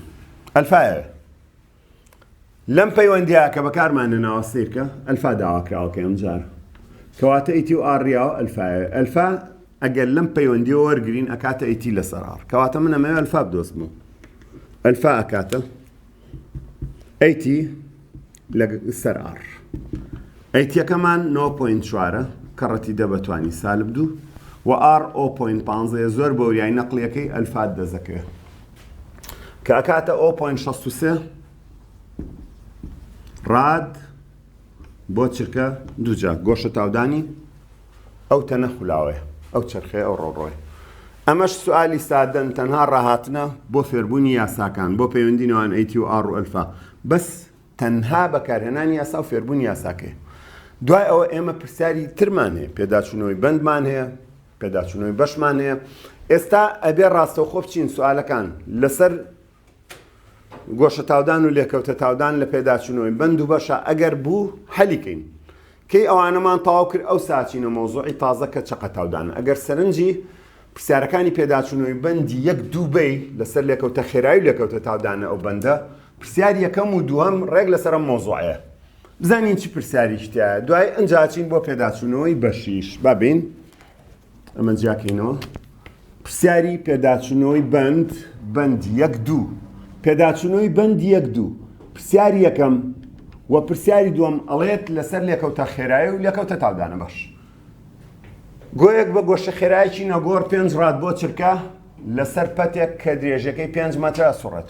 ئەلفایە لەم پەیوەندیە کە بەکارمانە ناوە سیرکە ئەلفا داواکراوەکە ئەم جار کەواتە ئیتی و ئاڕیاوە ئەلفایە ئەلفا ئەگەر لەم پەیوەندیەوە وەرگرین ئەکاتە ئیتی لەسەر ئار کەواتە من ئەمەوێ ئەلفا بدۆزمەوە ئەلفا ئەکاتە ئەیتی لەسەر ئار ئەیتیەکەمان 9.4 کەڕەتی دەبەتوانی سالب 2 و ئار 0.5 زۆر بەوریای نەقلیەکەی ئەلفات دەزەکەوێ کە ئەکاتە 0.63 ڕاد بۆ چرکە دووجا گۆشە تاودانی ئەو تەنە خولاوەیە ئەو چرخەیە ئەو ڕۆڕۆی ئەمەش سوالی سادەن تەنها ڕاهاتنە بۆ فێربوونی یاساکان بۆ پەیوەندینەوەن ئەیتی و ئار و ئەلفا بەس تەنها بەکارهێنانی یاسا و فێربوونی یاساکەیە دوای ئەوە ئێمە پرسیاری ترمان هەیە پێداچوونەوەی بەندمان هەیە پێداچوونەوەی بەشمان هەیە ئێستا ئەبێ ڕاستەوخۆ بچین سوالەکان لەسەر گۆشە تاودان و لێکەوتە تاودان لە پێداچوونەوەی بەند و بەشە ئەگەر بوو حەلیکەین کەی ئەوانەمان تەواو کرد ئەو ساچینە مۆزوعی تازە کە چەقە تاودانە ئەگەر سەرنجی پرسیارەکانی پێداچوونەوەی بەندی یەک دوو بەی لەسەر لێکەوتە خێرایی و لێکەوتە تاودانە ئەو بەندە پرسیاری یەکەم و دووەم ڕێک لەسەر مۆزوعەیە بزانین چی پرسیاریشتە دوای ئەنجاچین بۆ پێداچوونەوەی بەشیش بابین ئەمە جاکەینەوە پرسیاری پێداچوونەوەی بەند یەک دوو پێداچوونەوەی بەند یەک دوو پرسیاری یەکەم و پرسیاری دووەم ئەڵێت لەسەر لێکەوتە خێرایی و لێکەوتە تاودانە باش گۆیەک بە گۆشە خێرایکی نەگۆڕ 5 ڕاد بۆ چرکە لەسەر پەتێک کە درێژەکەی 5 مەترە سوڕێت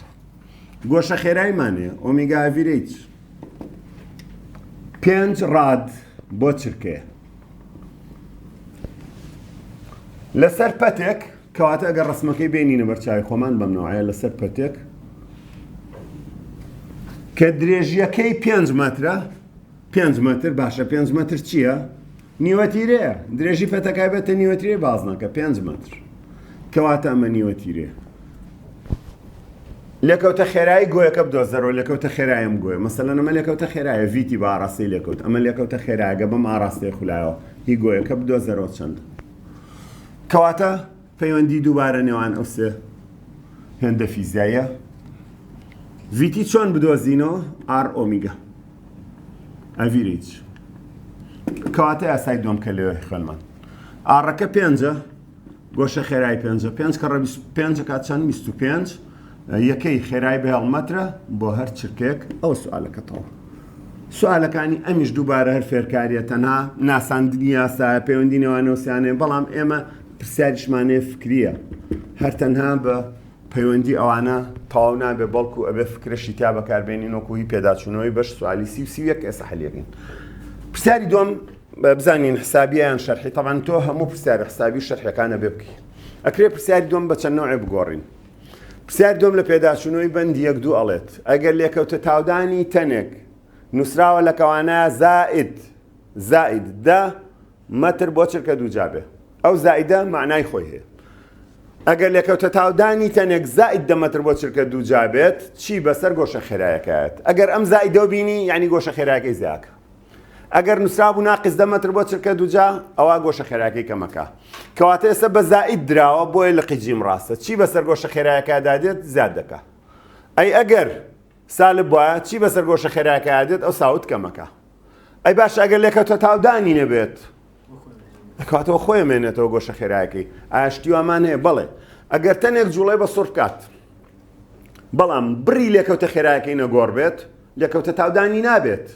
گۆشە خێرایمانێ ئۆمیگا ئەڤیرەیج 5 ڕاد بۆ چرکەیە لەسەر پەتێک کەواتە ئەگەر ڕسمەکەی بینینە بەرچاوی خۆمان بەمنەوەیە لەسەر پەتێک کە درێژیەکەی 5 مەترە 5 مەتر باشە 5 مەتر چییە؟ نیوەتیرەیە درێژی پەتەکای بێتە نیوەتیرێ باز ناکە 5 مەتر کەواتە ئەمە نیوەتیرێ لێکەوتە خێرایی گۆیەکە بدۆزەرەوە لێکەوتە خێراییم گۆیە مەسەلەن ئەمە لێکەوتە خێرایە ڤیتی بە ئاڕاستی لێکەوت ئەمە لێکەوتە خێرایەگە بەم ئاڕاستەی خولایەوە هی گۆیەکە بدۆزەرەوە چەند کەواتە پەیوەندی دووبارە نێوان ئەو سێ هێندە فیزیایە ڤیتی چۆن بدۆزینەوە ئار ئۆمیگا ئەڤیرێج کەواتە یاسای دۆم کە لێوە خوێنمان ئاڕەکە 5 گۆشە خێرایی 5 کەڕە 25 کات چەند 25 یەکەی خێرای بەهێڵمەترە بۆ هەر چرکێک ئەو سوالەکەتەوە سوالەکانی ئەمیش دووبارە هەر فێرکاریە تەنها ناساندنی یاسایە پەیوەندی نێوانەوەسیانەیە بەڵام ئێمە پرسیاریشمانەیە فکریە هەر تەنها بە پەیوەندی ئەوانە تەواو نابێ بەڵکو ئەبێ فکرەشی تا بەکاربێنین وەکوی پێداچوونەوەی بەش سوالی 31 ئێستا حەلیەکەین پرسیاری دووەم بزانین حسابیان شەرحی تەبان تۆ هەموو پرسیاری حسابی شەرحەکانە بێ بکەی ئەکرێ پرسیاری دووەم بە چەند نوعێ بگۆڕین پرسیاری دووەم لە پێداچوونەوەی بەندی یەک دوو ئەڵێت ئەگەر لێکەوتە تاودانی تەنێک نووسراوە لە کەوانە زائید 10 مەتر بۆ چرکە دووجا بێ ئەو زائیدە معنای خۆی هەیە ئەگەر لێکەوتە تاودانی تەنێک زائید 10 مەتر بۆ چرکە دووجا بێت چی بەسەر گۆشە خێرایەکەیەت ئەگەر ئەم زائیدە بینی یعنی گۆشە خێرایەکەی زیاکە ئەگەر نووسرابوو ناقص 10 مەتر بۆ چرکە دووجا ئەوە گۆشە خێرایەکەی کەمەکە کەواتە ئێستا بە زائید دراوە بۆیە لە قیجیم ڕاستە چی بەسەر گۆشە خێرایەکەدا دێت زیاد دەکە ئەی ئەگەر سالب وایە چی بەسەر گۆشە خێرایەکەدا دێت ئەو ساوت کەمەکە ئەی باش ئەگەر لێکەوتە تاودانی نەبێت کەواتەوە خۆی مێنێتەوە گۆشە خێرایەکەی ئاشتیوامان هەیە بەڵێ ئەگەر تەنێک جوڵەی بە سوڕ بکات بەڵام بڕی لێکەوتە خێرایەکەی نەگۆڕ بێت لێکەوتە تاودانی نابێت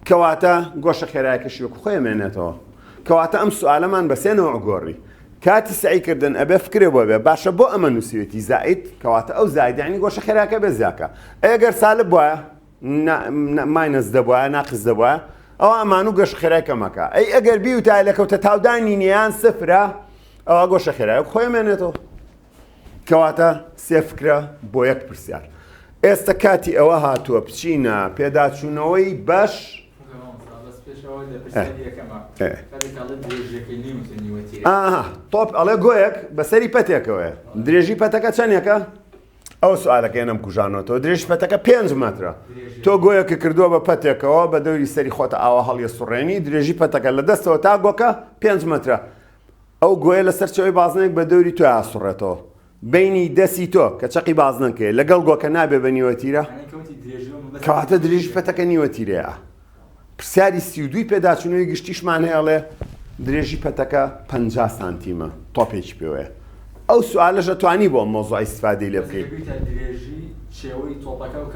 کەواتە گۆشە خێرایەکەشی وەکو خۆی ئەمێنێتەوە کەواتە ئەم سوالەمان بەسێنەوە گۆڕی کاتی سعیکردن ئەبێ فکرێ بۆ بێ باشە بۆ ئەمە نووسیوێتی زائید کەواتە ئەو زائید یعنی گۆشە خێرایەکە بێ زیاکە ئەگەر سالب بووە ماینەس دەبووە ناقص دەبووە ئەوە ئەمان و گۆشە خێرای کەمەکە ئەی ئەگەر بیوتە لێکەوتە تاودانی نیان سفرە ئەوە گۆشە خێرایەک خۆی ئەمێنێتەوە کەواتە سێ فکرە بۆ یەک پرسیار ئێستا کاتی ئەوە هاتووە بچینە پێداچوونەوەی بەش تۆپ ئەڵێ گۆیەک بەسەری پەتێکەوەیە درێژی پەتەکە چەندێکە؟ ئەو سوالەکە نەم کوژانەوەتەوە درێژی پەتەکە 5 مەترە تۆ گۆیەکە کردووە بە پەتێکەوە بە دەوری سەری خۆتە ئاوا هەڵیە سوڕێنی درێژی پەتەکە لە دەستەوە تا گۆکە 5 مەترە ئەو گۆیە لەسەر چەوەی بازنێک بە دەوری تۆ ئاسوڕێتەوە بینی دەستی تۆ کە چەقی بازنەکەی لەگەڵ گۆکە نابێ بە نیوەتیرە کەواتە درێژی پەتەکە نیوەتیرەیە پرسیاری 32 پێداچوونەوەی گشتیشمان هەیەڵێ درێژی پەتەکە 50 سانتیمە تۆپێکی پێوەیە ئەو سوالەژە توانی بۆ مۆزوع ئیسفادەی لێ بکەیت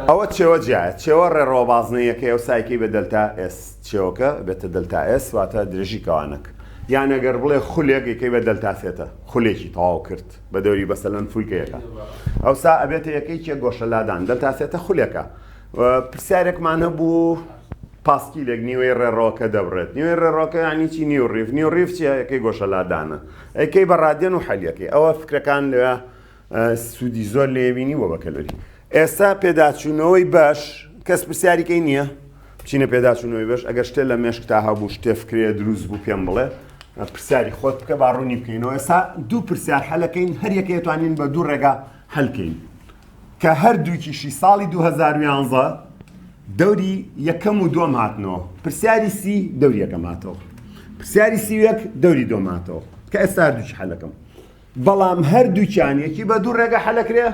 ئەوە چێوە جایە چێوە ڕێڕەوە بازنەیەکەی ئەو سایکەی بە دلتا ئس چێوەکە بێتە دلتا ئس واتە درێژی کەوانک یان ئەگەر بڵێ خولێک یەکەی بە دلتا سێتە خولێکی تەواو کرد بە دەوری بەسەلەن فولکەیەەکە ئەوسا ئەبێتە یەکەی چێ گۆشە لادان دلتا سێتە خولێکە پرسیارێکمان هەبوو پاسکیلێک نیوەی ڕێڕۆکە دەبڕێت نیوەی ڕێڕۆکە ینی چی نیوڕیف چیە یەکەی گۆشە لادانە ئەیکەی بە ڕادێن و حەلیەکەی ئەوە فکرەکان لەوێ سوودی زۆر لێبینی بۆ بەکەلۆری ئێستا پێداچوونەوەی باش کەس پرسیاریکەی نییە بچینە پێداچوونەوەی باش ئەگەر شتێ لە مێشکتا هەبوو شتێ فکرێ دروست بوو پێم بڵێ پرسیاری خۆت بکە باڕوونی بکەینەوە ئێستا دوو پرسیار هەلەکەین هەر یەکەی توانین بە دوو ڕێگا هەلکەین کە هەردووکیشی ساڵی 2011 دەوری یەکەم و دۆم هاتنەوە پرسیاری سی دەوری یەکەم هاتەوە پرسیاری سی یەک دەوری دۆم هاتەوە کە ئێستا هەردووکی هەلەکەم بەڵام هەردووکیان یەکی بە دوو ڕێگە هەلەکرێ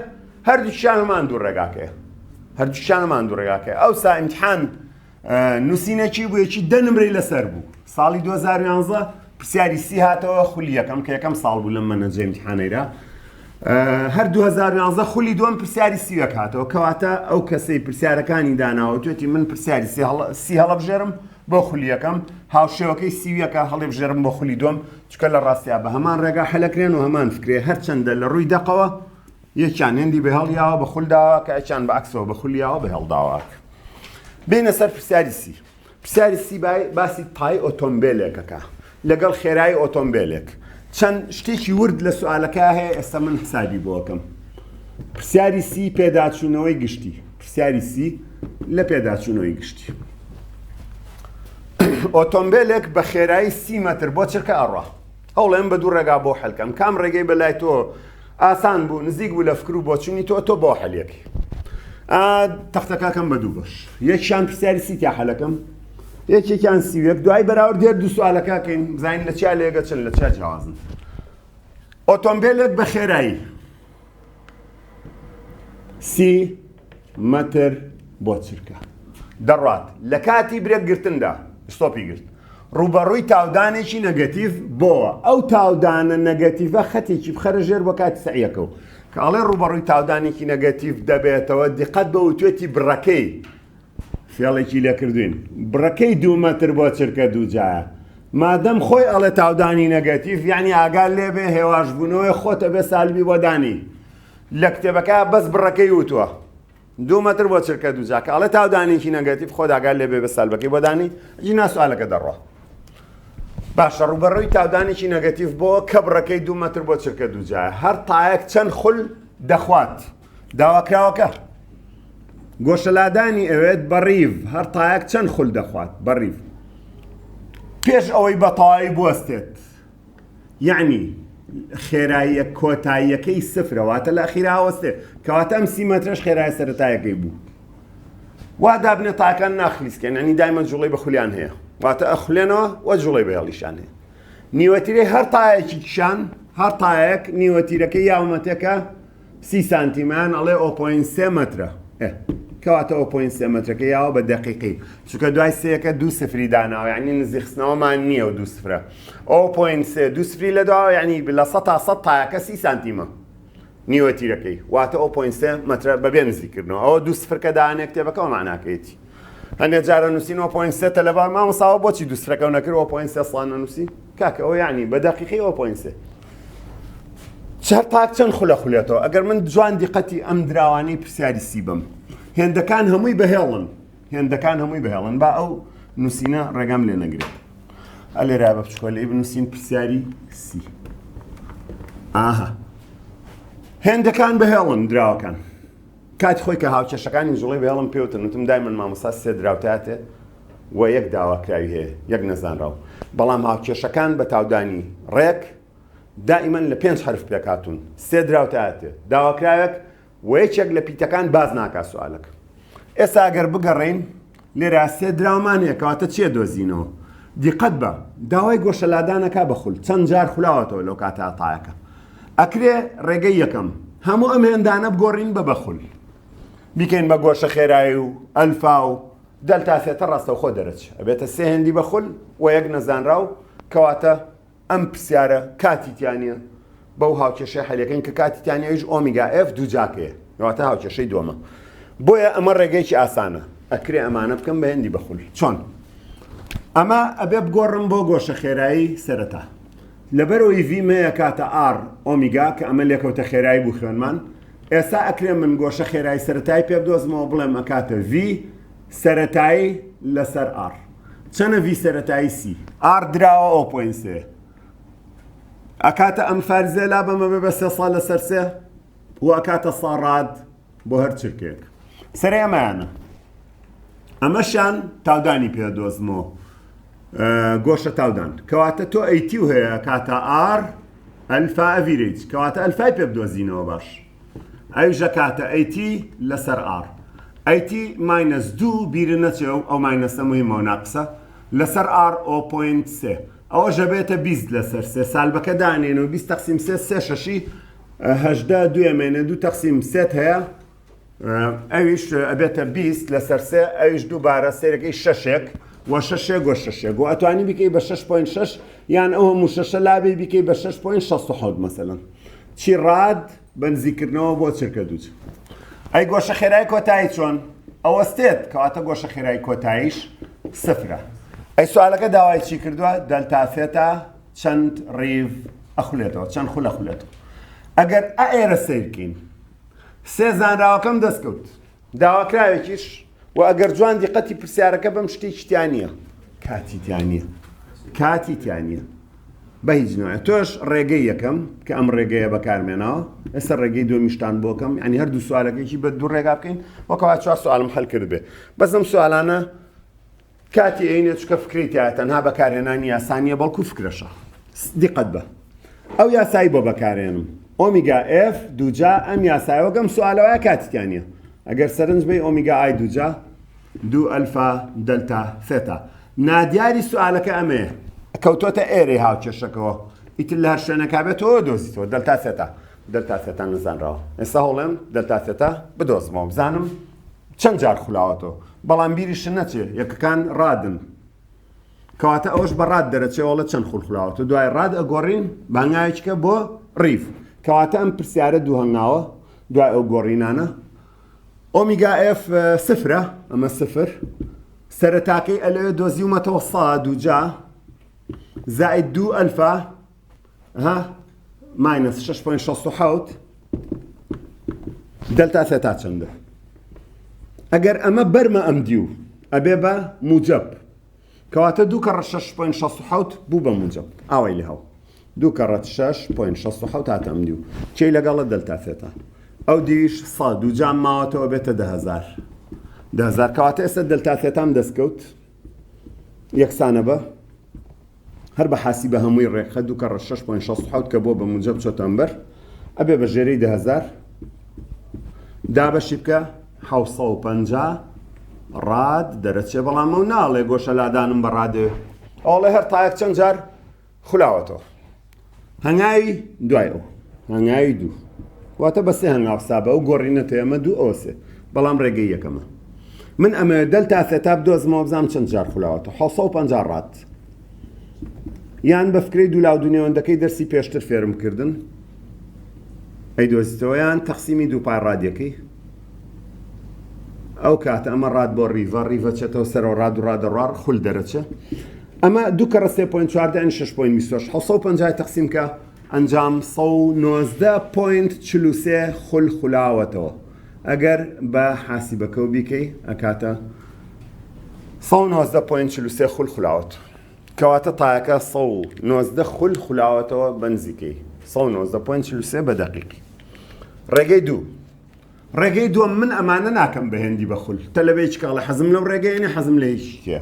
هەردووکیان هەمان دوو ڕێگاکەیە هەردووکیان هەمان دوو ڕێگاکەیە ئەوسا ئیمتحان نووسینەکی بوو یەکی 10 نمرەی لەسەر بوو ساڵی 2011 پرسیاری سی هاتەوە خولی یەکەم کە یەکەم ساڵ بوو لەم مەنەجە ئیمتحانەیرا هەر 2011 خولی دووەم پرسیاری سیوەک هاتەوە کەواتە ئەو کەسەی پرسیارەکانی داناوە توێتی من پرسیاری سی هەڵەبژێرم بۆ خولی یەکەم هاوشێوەکەی سیویەکە هەڵێبژێرم بۆ خولی دووەم چکە لە ڕاستیا بە هەمان ڕێگا هەلەکرێن و هەمان فکرێ هەرچەندە لە ڕووی دەقەوە یەکیان هێندی بە هەڵیاوە بە خولداوە کە ئەچیان بە عەکسەوە بە خولیاوە بە هەڵداوەک بینە سەر پرسیاری سی پرسیاری سی باسی تای ئۆتۆمبیلێکەکە لەگەڵ خێرایی ئۆتۆمبیلێک چەند شتێکی ورد لە سوالەکە هەیە ئێستا من حسابی بۆکەم پرسیاری سی پێداچوونەوەی گشتی پرسیاری سی لە پێداچوونەوەی گشتی ئۆتۆمبیلێک بە خێرایی 30 مەتر بۆ چرکە ئەڕوا هەوڵێم بە دوو ڕێگا بۆ حەلکەم کام ڕێگەی بەلای تۆ ئاسان بوو نزیک بوو لە فکر و بۆچوونی تۆ بۆ حەلیەکەی تەختەکەکەم بە دوو بەش یەکیان پرسیاری سی تا حەلەکەم یەکێکیان سیوەک دوای بەراورد دێر دوو سوالەکەکەین بزانین لە چیا لێگە چن لە چیا جیاوازن ئۆتۆمبیلێک بە خێرایی 30 مەتر بۆ چرکە دەڕات لە کاتی برێک گرتندا ستۆپی گرت ڕوبەڕووی تاودانێکی نەگەتیڤ بۆوە ئەو تاودانە نەگەتیڤە خەتێکی بخەرە ژێر بۆ کاتی سەعیەکە و کە ئەڵێ ڕوبەڕووی تاودانێکی نەگەتیڤ دەبێتەوە دیقەت بە وتوێتی بڕەکەی فێڵێکی لێ کردوین بڕەکەی 2 مەتر بۆ چرکە دووجایە مادەم خۆی ئەڵێ تاودانی نەگەتیڤ یعنی ئاگال لێبێ هێواشبوونەوەی خۆتە بێ سالبی بۆ دانی لە کتێبەکە بەس بڕەکەی وتووە 2 مەتر بۆ چرکە دووجا کە ئەڵێ تاودانێکی نەگەتیڤ خۆت ئاگال لێبێ بە سالبەکەی بۆ دانی ژینا سوالەکە دەڕوا باشە ڕوبەڕووی تاودانێکی نەگەتیڤ بۆ کە بڕەکەی 2 مەتر بۆ چرکە دووجایە هەر تایەک چەند خول دەخوات داواکراوەکە گۆشەلادانی ئەوێت بەڕیڤ هەر تایەک چەند خول دەخوات بەڕیڤ پێش ئەوەی بەتەواوی بوەستێت یعنی خێراییە کۆتاییەکەی سفرەواتە لە ئەخیرا وەستێت کەواتە ئەم 30 مەترش خێرای سەرەتایەکەی بوو وا دابنێ تاکان ناخلیسکەن ینی دایمە جوڵەی بە خولیان هەیە واتە ئەخولێنەوە وە جوڵەی بە هێڵیشان هەیە نیوەتیرەی هەر تایەکی کشان هەر تایەک نیوەتیرەکەی یاومەتەکە 30 سانتیمان ئەڵێ 0.3 مەترە کەواتە 0.3 مەترەکە یاوە بە دەقیقی چونکە دوای سەیەکە 2 سفری داناوە یعنی نزیک خستنەوەمان نییە و 2 سفرە 0.3 2 سفری لە داوە یعنی لە 100 تا 100 تایەکە 30 سانتیمە نیوەتیرەکەی واتە 0.3 مەترە بەبێ نزیکردنەوە ئەوە 2 سفرکە داهەنێ کتێبەکەەوە معناکەیەتی هەندێک جارە نووسین 0.3 تەلەبار مامۆستاوە بۆچی 2 سفرەکە نەکرد 0.3 سڵان نەنووسی کاکە ئەوە یعنی بە دەقیقی 0.3 چەر تاک چەند خولێتەوە ئەگەر من جوان دیقەتی ئەم دراوانەی پرسیاری سی بم هێندەکان هەمووی بەهێڵن با ئەو نووسینە ڕێگام لێ نەگرێت ئەلێرا بە بچکۆ لێ بنووسین پرسیاری سی ئاها هێندەکان بەهێڵن دراوەکان کاتی خۆی کە هاوکێشەکانی جوڵی بەهێڵم پێوتن وتم دای من مامۆستا سێ دراوتاتێ و یەک داواکراوی هەیە یەک نەزانراو بەڵام هاوکێشەکان بە تاودانی ڕێک دائیمەن لە 5 حرف پێکاتون سێ دراوتاتێ داواکراوێک و یەکێک لە پیتەکان باز ناکات سوالەک ئێستا ئەگەر بگەڕێین لێرە سێ دراومان هەیە کەواتە چێ دۆزینەوە دیقەت بە داوای گۆشەلادانەکە بەخول چەند جار خولاوەتەوە لەو کاتە ئەتایەکە ئەکرێ ڕێگەی یەکەم هەموو ئەم هێندانە بگۆڕین بە بەخول بیکەین بە گۆشە خێرایی و ئەلفا و دەلتاسێتە ڕاستە و خۆ دەرەچ ئەبێتە سێ هێندی بەخول و یەک نەزانراو کەواتە ئەم پرسیارە کاتیتیانە بەو هاوکێشەی هەلەکەین کە کاتیتیانەوەیش ئۆمیگا F دوو جاکەیە کەواتە هاوکێشەی دووەمە بۆیە ئەمە ڕێگەیەکی ئاسانە ئەکرێ ئەمانە بکەم بە هێندی بەخول چۆن ئەمە ئەبێ بگۆڕم بۆ گۆشە خێرایی سەرەتا لەبەرەوەی ڤیمەیە کاتە ئار ئۆمیگا کە ئەمە لێکەوتە خێرایی بوو خوێنمان ئێستا ئەکرێ من گۆشە خێرایی سەرەتایی پێ بدۆزمەوە بڵێم ئەکاتە V سەرەتایی لەسەر ئار چەنە V سەرەتایی سی ئار دراوە 0.3 ئەکاتە ئەم فەرزێ لا بەمە بێ بە 3 ساڵ لەسەر سێ و ئەکاتە ساڕاد بۆ هەر چرکێک سەرەی ئەمەیانە ئەمەشان تاودانی پێ دۆزمەوە گۆشە تاودان کەواتە تۆ ئەیتی و هەیە کاتە ئار ئەلفا ئەڤیرێج کەواتە ئەلفای پێ بدۆزینەوە باش ئەویژە کاتە ئەیتی لەسەر ئار ئەیتی -2 بیرە نەچێ ئەو ماینەسە مهمە و ناقسە لەسەر ئار 0.3 ئەوە ژەبێتە 20 لەسەر سێ سالبەکە دانێنەوە 20 تەقسیم 3 شەشی 18 دوێمێنە 2 تەقسیم 3 هەیە ئەویش ئەبێتە 20 لەسەر سێ ئەویش دووبارە سێرەکەی شەشێک و شەشێک و شەشێک و ئەتوانی بکەی بە 6.6 یان ئەو هەموو شەشە لابێ بکەی بە 6.67 مەسەلەن چی ڕاد بەنزیکردنەوە بۆ چرکە دووچ ئەی گۆشە خێرایی کۆتایی چۆن ئەوە ستێت کەواتە گۆشە خێرایی کۆتاییش سفرە ئەی سوالەکە داوای چی کردووە دەلتافێتە چەند ڕیڤ ئەخولێتەوە چەند خولە خولێتەوە ئەگەر ئێرە سیرکەین سێ زانراوەکەم دەستکەوت داواکراوێکیش و ئەگەر جوان دیقەتی پرسیارەکە بەم شتێکیان نییە کاتیتیان نییە بە هیچ نوێ تۆش ڕێگەی یەکەم کە ئەم ڕێگەیە بەکارمێنەوە ئێستا ڕێگەی دومیشتان بۆکەم ینی هەردوو سوالەکەیکی بە دوو ڕێگا بکەین وەکەوا 4 سوالم هەل کرد بێ بەس ئەم سوالانە کاتی عینێ چکە فکریتە تەنها بەکارهێنانی یاسانیە بەڵکو فکرەشە دیقەت بە ئەو یاسایی بۆ بەکارێنم ئۆمیگا F دووجا ئەم یاسایەوەگەم سوالەوەیە کاتیتیان نیە ئەگەر سەرنج بێ ئۆمیگا ئای دووجا 2 ئەلفا دەلتا ثێتا نادیاری سوالەکە ئەمەیە کەوتۆتە ئێرەی هاوکێشەکەەوە ئیتر لە هەر شوێنەکە بێتەوە دۆزیتەوە دەلتا ثێتا نەزانراوە ئێستا هەوڵێم دەلتا ثێتا بدۆزمەوە بزانم چەند جار خولاوەتەوە بەڵام بیریشن نەچێ یەکەکان ڕادن کەواتە ئەوش بە ڕاد دەرەچێوەڵە چەند خوڵخلاوەتە دوای ڕاد ئەگۆڕین بانگایکە بۆ ڕیف کەواتە ئەم پرسیارە دوو هەنگاوە دوای ئەو گۆڕینانە ئۆمیگا F سفرە ئەمە سفر سەرەتاکەی ئەلەوێ دۆزیومەتەوە سا دووجا زائد 2 ئەلفا -6.67 دەلتا ثێتا چەندە ئەگەر ئەمە بەرمە ئەم دیو ئەبێ بە موجب کەواتە 2 کەڕە 6.67 بوو بە موجب ئاوای لێ هەو 2 کەڕە 6.67 هاتە ئەم دیو کێی لەگەڵە دەلتا ثێتا ئەو دیش 100 دووجا ماوەتەوە بێتە 10,000 کەواتە ئێستا دەلتا ثێتام دەستکەوت یەکسانە بە هەر بە حاسی بە هەمووی ڕێکخە 2 کەڕە 6.67 کە بۆ بە موجب چۆتەمبەر ئەبێ بە ژێرەی 10,000 دابەشی بکە 750 ڕاد دەرەچێ بەڵام ئەو ناڵێ گۆشە لادانم بە ڕادێ ئەوڵێ هەر تایەک چەند جار خولاوەتەوە هەنگاوی دوای ئەو هەنگاوی دوو واتە بە سێ هەنگاو سابە ئەو گۆڕینەتە ئەمە دوو ئەوە سێ بەڵام ڕێگەی یەکەمە من ئەمە دەلتا ثێتا بدۆزمەوە بزانم چەند جار خولاوەتەوە 750 ڕاد یان بە فکرەی دوولاو دونێوەندەکەی دەرسی پێشتر فێرم کردن ئەیدۆزیتەوەیان تەقسیمی دوو پای ڕادیەکەی ئەو کاتە ئەمە ڕاد بۆ ڕیڤە چێتەوە سەرەوە ڕاد و ڕادەڕوار خول دەرەچێ ئەمە 2 × 3.4 6.50 تەقسیمکە ئەنجام 119.43 خول خولاوەتەوە ئەگەر بە حاسیبەکە بیکەی ئەکاتە 119.43 خول خولاوەت کەواتە تایەکە 119 خول خولاوەتەوە بەنزیکەی 119.43 بە دەقیقی. ڕێگەی دووەم من ئەمانە ناکەم بە هێندی بە خول تەلەبەیەکی کاڵە حەزم لەم ڕێگەیەنە حەزم لە هیچ شتێ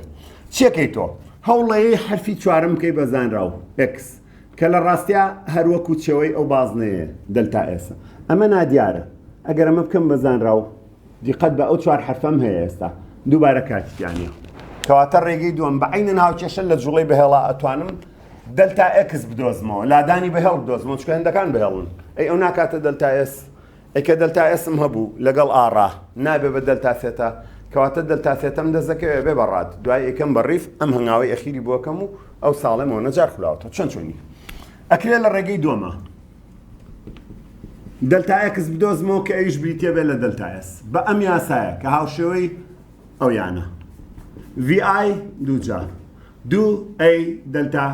چیەکەی تۆ هەوڵەیە حرفی چوارم بکەی بە زانراو x کە لە ڕاستیە هەروەکو چێوەی ئەو بازنەیە دلتا ئێسە ئەمە نادیارە ئەگەر ئەمە بکەم بە زانراو دیقەت بە ئەو چوار حرفەم هەیە ئێستا دووبارە کاتیانە کەواتە ڕێگەی دووەم بە عینە ناوچێشە لە جوڵەی بەهێڵا ئەتوانم دلتا x بدۆزمەوە لادانی بەهێڵ بدۆزمەوە چکە هەندەکان بەهێڵن ئەی ئەو ناکاتە دلتا s ئەیکە دلتا ئسم هەبوو لەگەڵ ئاڕا نابێ بە دلتا سێتە کەواتە دلتا سێتەم دەزەکەوێ بێ بەڕات دوای ئەکەم بەڕیف ئەم هەنگاوی ئەخیری بۆکەم و ئەو ساڵێمەوە نەجار خولاوەتەوە چەند چۆنی ئەکرێ لە ڕێگەی دووەمە دلتا x بدۆزمەوە کە ئەویش بریتێ بێ لە دلتا s بە ئەم یاسایە کە هاوشێوەی ئەو یانە vi دووجا 2a دلتا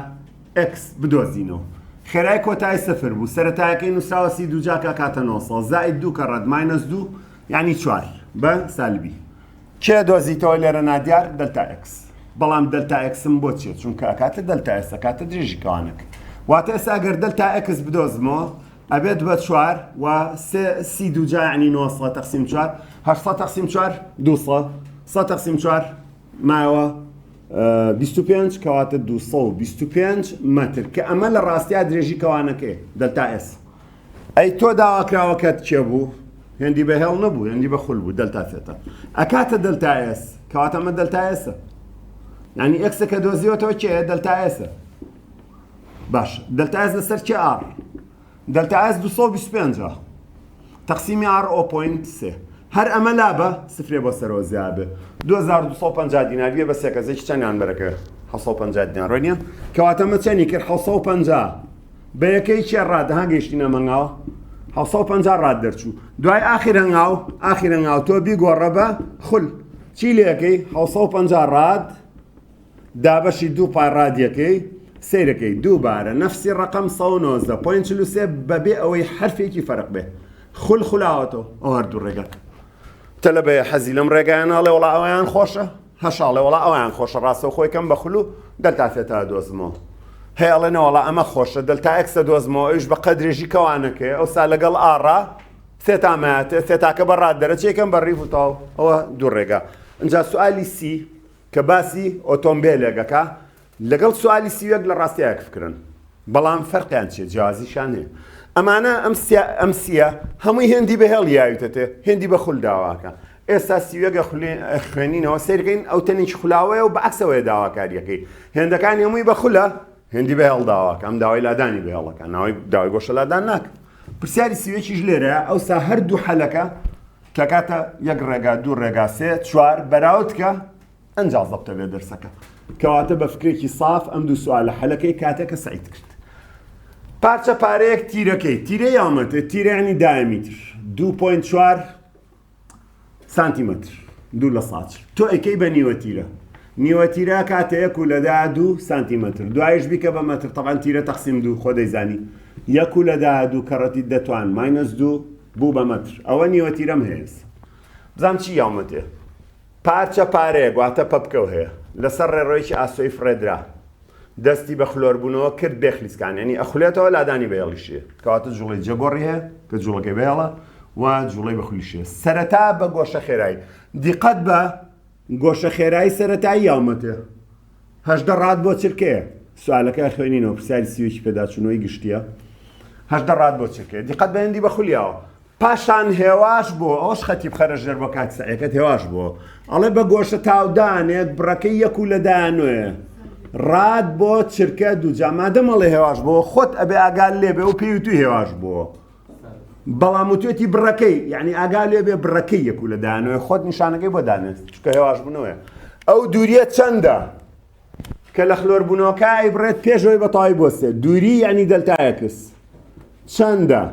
x بدۆزینەوە خێرای کۆتای سەفر بوو سەرەتایەکەی نووسراوە سی دووجاکە کاتە 900 زائید 2 کە ڕەت ماینەس 2 یعنی 4 بە سالبی کێ دۆزیتەوە لێرە نادیار دلتا x بەڵام دلتا xم بۆ چێت چونکە ئەکاتە دلتا s ئەکاتە درێژی کەوانەک واتە ئێستا ئەگەر دلتا x بدۆزمەوە ئەبێت بە 4 و سی دووجا یعنی 900 تەقسیم 4 800 تەقسیم 4 200 100 تەقسیم 4 مایەوە 25 کەواتە 225 مەتر کە ئەمە لە ڕاستیا درێژی کەوانەکەی دلتا s ئەی تۆ داواکراوەکەت چێ بوو هێندی بەهێڵ نەبوو هێندی بە خول بوو دلتا سێتە ئەکاتە دلتا s کەواتە ئەمە دلتا s یعنی x کە دۆزیوەتەوە چێ دلتا s باش دلتا s لەسەر چێ r دلتا s 225 تەقسیمی r 0.3 هەر ئەمە لابە سفرێ بۆ سەرەوە زیابێ 2250 دیناریە بە سێکەزێکی چەندیان بەرەکە 750 دینار ڕۆی نییە کەواتە مە چەندی کرد 750 بە یەکەی چێ ڕاد ها گەیشتینە مەنگاوە 750 ڕاد دەرچوو دوای ئاخر هەنگاو تۆ بیگۆڕە بە خول چی لێەکەی 750 ڕاد دابەشی دوو پای ڕادیەکەی سیرەکەی دووبارە نەفسی ڕقم 119.43 بەبێ ئەوەی حرفێکی فەرق بێ خول خولاوەتەوە ئەو هەردوو ڕێگە تەلەبەیە حەزی لەم ڕێگایانەڵێ وڵا ئەویان خۆشە هەشاڵێ وڵا ئەویان خۆشە ڕاستە خۆی کەم بە خولو دلتا سێتە دۆزمەوە هەیەڵێنە وڵا ئەمە خۆشە دلتا x دۆزمەوە ئەویش بە قەدرێژی کەوانەکەی ئەوسا لەگەڵ ئاڕا سێتامەتێ سێتاکە بەڕات دەرەچێکم بە ڕیف وتەوە ئەوە دوو ڕێگە ئەجا سوالی سی کە باسی ئۆتۆمبیلێگەکە لەگەڵ سوالی سیوەک لە ڕاستیایەک فکرن بەڵام فەرقیان چێ جیازیشان هەیە ئەمانە ئەم سیە هەمووی هێندی بەهێڵ یاویتەتێ هێندی بە خول داواکە ئێستا سیوەگە خوێنینەوە سیرگەین ئەو تەنێکی خولاوەیە و بەعکسەوەی داواکاریەکەی هێندەکان هەمووی بە خولە هێندی بەهێڵ داواکە ئەم داوای لادانی بەهێڵەکە ناوی داوای گۆشە لادان ناکە پرسیاری سیوەکیش لێرەیە ئەوسا هەردوو حەلەکە کە کاتە یەک ڕێگا دوو ڕێگا سێ چوار بەراوتکە ئەنجاز دەبتە بێ دەرسەکە کەواتە بە فکرێکی ساف ئەم دوو سوال لە حەلەکەی کاتێکە سعید کرد پارچە پارەیەک تیرەکەی تیرە یامەتە تیرە ینی دایمیتر 2.4 سانتیمەتر 2 لە ساچ تۆ ئەکەی بە نیوەتیرە نیوەتیرە کاتەیەک و لەدا 2 سانتیمەتر دوایش بیکە بە مەتر تەقان تیرە تەقسیم 2 خۆ دەیزانی یەک و لەدا 2 کەڕەتی دەتوان ماینەس 2 بوو بە مەتر ئەوە نیوەتیرەم هەیە بزانم چی یامەتێ پارچە پارەیەک واتە پەپکەو هەیە لەسەر ڕێڕۆیەکی ئاسۆی فرێدرا دەستی بە خلۆربوونەوە کرد بێخلیسکان ینی ئەخولێتەوە لادانی بەهێڵیشیە کەواتە جوڵی جەگۆڕی هەیە کە جوڵەکەی بەهێڵە و جوڵەی بەخولیشیە سەرەتا بە گۆشە خێرایی دیقەت بە گۆشە خێرایی سەرەتایی یاومەتێ 18 ڕاد بۆ چرکەیە سوالەکە خوێنینەوە پرسیاری سیوێکی پێداچوونەوەی گشتیە 18 ڕاد بۆ چرکەیە دیقەت بە هێندی بەخولیاوە پاشان هێواش بۆ ئەوش خەتیب خەرەژێر بۆ کاتی سەعیەکەت هێواش بۆ ئەڵێ بە گۆشە تاودانێک بڕەکەی یەک و لەدانوێ ڕاد بۆ چرکە دووجا مادەمەڵێ هێواش بۆ خۆت ئەبێ ئاگال لێبێ و پێی توی هێواش بۆ بەڵام وتوێتی بڕەکەی یعنی ئاگال لێبێ بڕەکەی یەک و لەدانوێ خۆت نیشانەکەی بۆ دانێت چکە هێواش بوونەوەیە ئەو دووریە چەندە کە لە خلۆربوونەوەکە ئەیبڕێت پێشەوەی بەتەواوی بۆ سێ دووری یعنی دەلتا ئێکس چەندە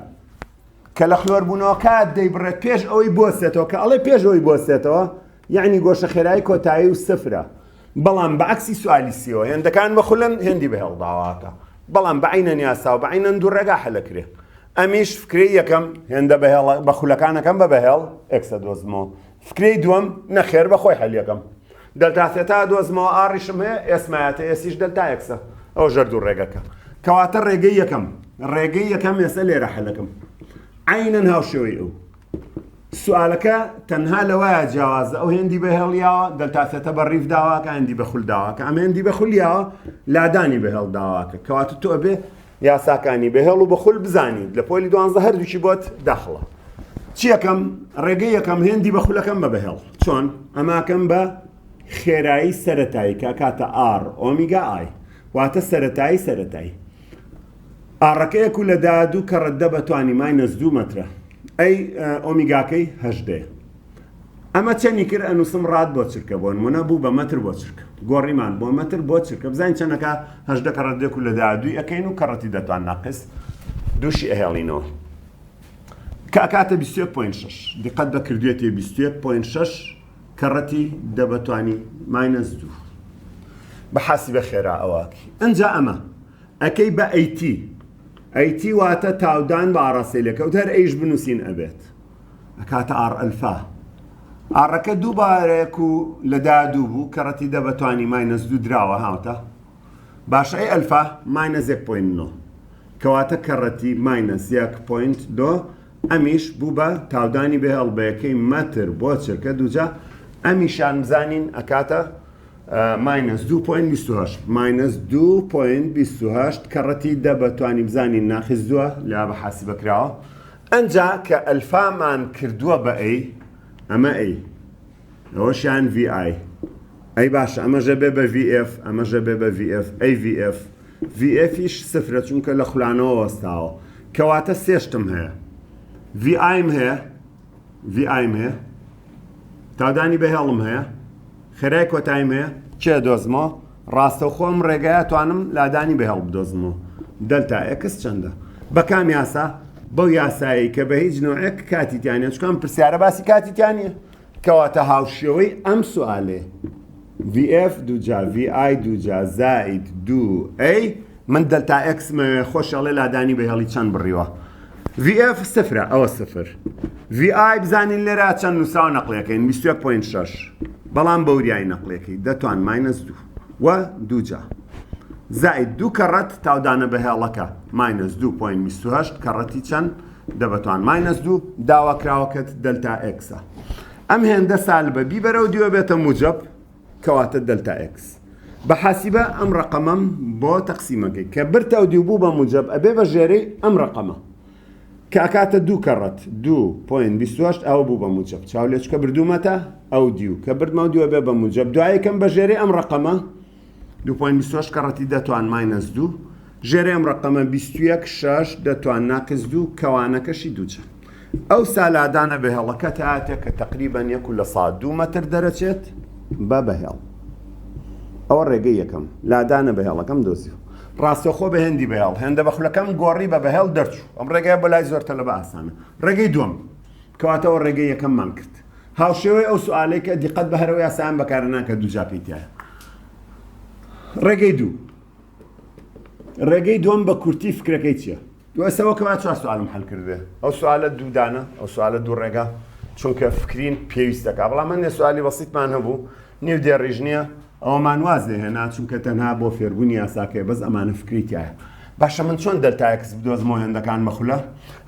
کە لە خوێربوونەوەکە دەیبڕێت پێش ئەوەی بۆسێتەوە کە ئەڵێ پێش ئەوەی بۆسێتەوە یعنی گۆشە خێرایی کۆتایی و سفرە بەڵام بەعکسی سوالی سیەوە هێندەکان بەخولن هێندی بەهێڵ داواکە بەڵام بەعینەن یاسا و بەعینەن دوو ڕێگا حەلەکرێ ئەمیش فکرەی یەکەم هێندە بەخولەکانەکەم بە بەهێڵ ئێکسە دۆزمەوە فکرەی دووەم نەخێر بەخۆی هەلیەکەم دەلتاسێتا دۆزمەوە ئاڕیشم هەیە ئێسمایەتە ئێسیش دەلتا یەکسە ئەو ژەر دوو ڕێگەکە کەواتە ڕێگەی یەکەم ئێستا لێرە حەلەکەم عینەن هاوشێوەی ئەو سوالەکە تەنها لەوایە جیاوازە ئەو هێندی بەهێڵیاوە دەلتاسێتە بە ڕیف داواکە هێندی بەخول داواکە ئەمە هێندی بەخولیاوە لادانی بەهێڵ داواکە کەواتە تۆ بێ یاساکانی بەهێڵ و بەخول بزانیت لە پۆلی 12 هەردووکی بۆت داخڵە چیەکەم ڕێگەی یەکەم هێندی بەخولەکەم بە بەهێڵ چۆن ئەماکەم بە خێرایی سەرەتایی کە کاتە ئار ئۆمیگا ئای واتە سەرەتایی ئاڕەکەیەک و لە دادوو کە ڕەددە بەتوانی ماینەس 2 مەترە ئەی ئۆمیگاکەی هەژدەیە ئەمە چەندی کرد ئەنووسم ڕاد بۆ چرکە بۆ نمونە بوو بە مەتر بۆ چرکە گۆڕیمان بۆ مەتر بۆ چرکە بزانین چەندەکە هەژدە کە ڕەددەیەک و لە دادووی ئەەکەین و کەڕەتی دەتوان ناقص دووشی ئەهێڵینەوە کاتە 21.6 دقت بە کردوێتی 21.6 کەڕەتی دەبەتوانی ماینەس 2 بە حاسی بە خێرا ئەوواکی ئەنجا ئەمە ئەەکەی بە ئەیتی واتە تاودان بە ئاڕاستەیلەکەوت هەر ئەیش بنووسین ئەبێت ئەکاتە ئار ئەلفا ئاڕەکە دووبارێک و لە دادوو بوو کەڕەتی دەبەتوانی ماینەس 2 دراوە هاوتە باشە ئەی ئەلفا ماینەس 1.9 کەواتە کەڕەتی ماینەس 1.2 ئەمیش بوو بە تاودانی بەهێڵبەیەکەی مەتر بۆ چرکە دووجا ئەمیشان بزانین ئەکاتە ماینەس 2.28 ماینەس 2.28 کەڕەتی دەبەتوانی بزانین ناخیزووە لا بە حاسی بەکراوە ئەنجا کە ئەلفامان کردووە بە ئەی ئەمە ئەی ئەوەشیان VI ئەی باشە ئەمەژە بێ بە VF ئەمەژە بێ بە VF ئەی VF VFیش سفرە چونکە لە خولانەوە وەستاوە کەواتە سێشتم هەیە VIم هەیە تاودانی بەهێڵم هەیە خێرای کۆتاییم هەیە چێ دۆزمەوە ڕاستەوخۆم ڕێگایە توانم لادانی بەهێڵ بدۆزمەوە دەلتا ئێکس چەندە بە کام یاسا بەو یاسایی کە بە هیچ نوعێک کاتیتیانە چکەم پرسیارە باسی کاتیتیانە کەواتە هاوشێوەی ئەم سوالێ VF دووجا VI دووجا زائید 2A من دەلتا ئێکس خۆشەڵێ لادانی بەهێڵی چەند بڕیوە VF سفرە ئەوە سفر VI بزانین لێرە چەند نووساو نەقلەکەین 21.6 بەڵام بەوریای نەقلەکەی دەتوان ماینەس 2 و دووجا زائید 2 کەڕەت تاودانە بەهێڵەکە ماینەس 2.28 کەڕەتی چەند دەبەتوان ماینەس 2 داواکراوەکەت دەلتا ئێکسە ئەم هێندە سال بە بیبەرە و دیوە بێتە موجب کەواتە دەلتا ئێکس بە حاسیبە ئەم ڕقەمەم بۆ تەقسیمەکەی کە برتە و دیو بوو بە موجب ئەبێ بە ژێرەی ئەم ڕقەمە کە ئەکاتە 2 کەڕەت 2.28 ئەوە بوو بە موجب چاولێچکە بردوومەتە ئەو دیو کە بردمە دیوە بێ بە موجب دوایەکەم بە ژێرەی ئەم ڕقەمە 2.28 کەڕەتی دەتوان ماینەس 2 ژێرەی ئەم ڕقەمە 21.6 دەتوان ناقص 2 کەوانەکەشی دووچە ئەو سالادانە بەهێڵەکە تاتێ کە تقریبەن 1/100 مەتر دەرەچێت بە بەهێڵ ئەوە ڕێگەی یەکەم لادانە بەهێڵەکەم دۆزیوە ڕاستەخۆ بە هێندی بەهێڵ هێندە بەخولەکەم گۆڕی بە بەهێڵ دەرچوو ئەم ڕێگای بەلای زۆر تەلەبە ئاسانە ڕێگەی دووەم کەواتەوە ڕێگەی یەکەممان کرد هاوشێوەی ئەو سوالەی کە دیقەت بە هەرەوەی یاسایان بەکارە ناکە دووجا پێیتایە ڕێگەی دووەم بە کورتی فکرەکەی چییە؟ دوێسەوە کەوا چوار سوالم هەڵ کردێ ئەو سوالە دوودانە ئەو سوالە دوو ڕێگە چونکە فکرین پێویستەکە بەڵام من سوالی بەسیتمان هەبوو نیو دێڕیژ نییە ئەومان واز دێهێنا چونکە تەنها بۆ فێربوونی یاساکەی بەس ئەمانە فکریتیایە باشە من چۆن دەلتایەکس بدۆزمەوە هێندەکان بەخولە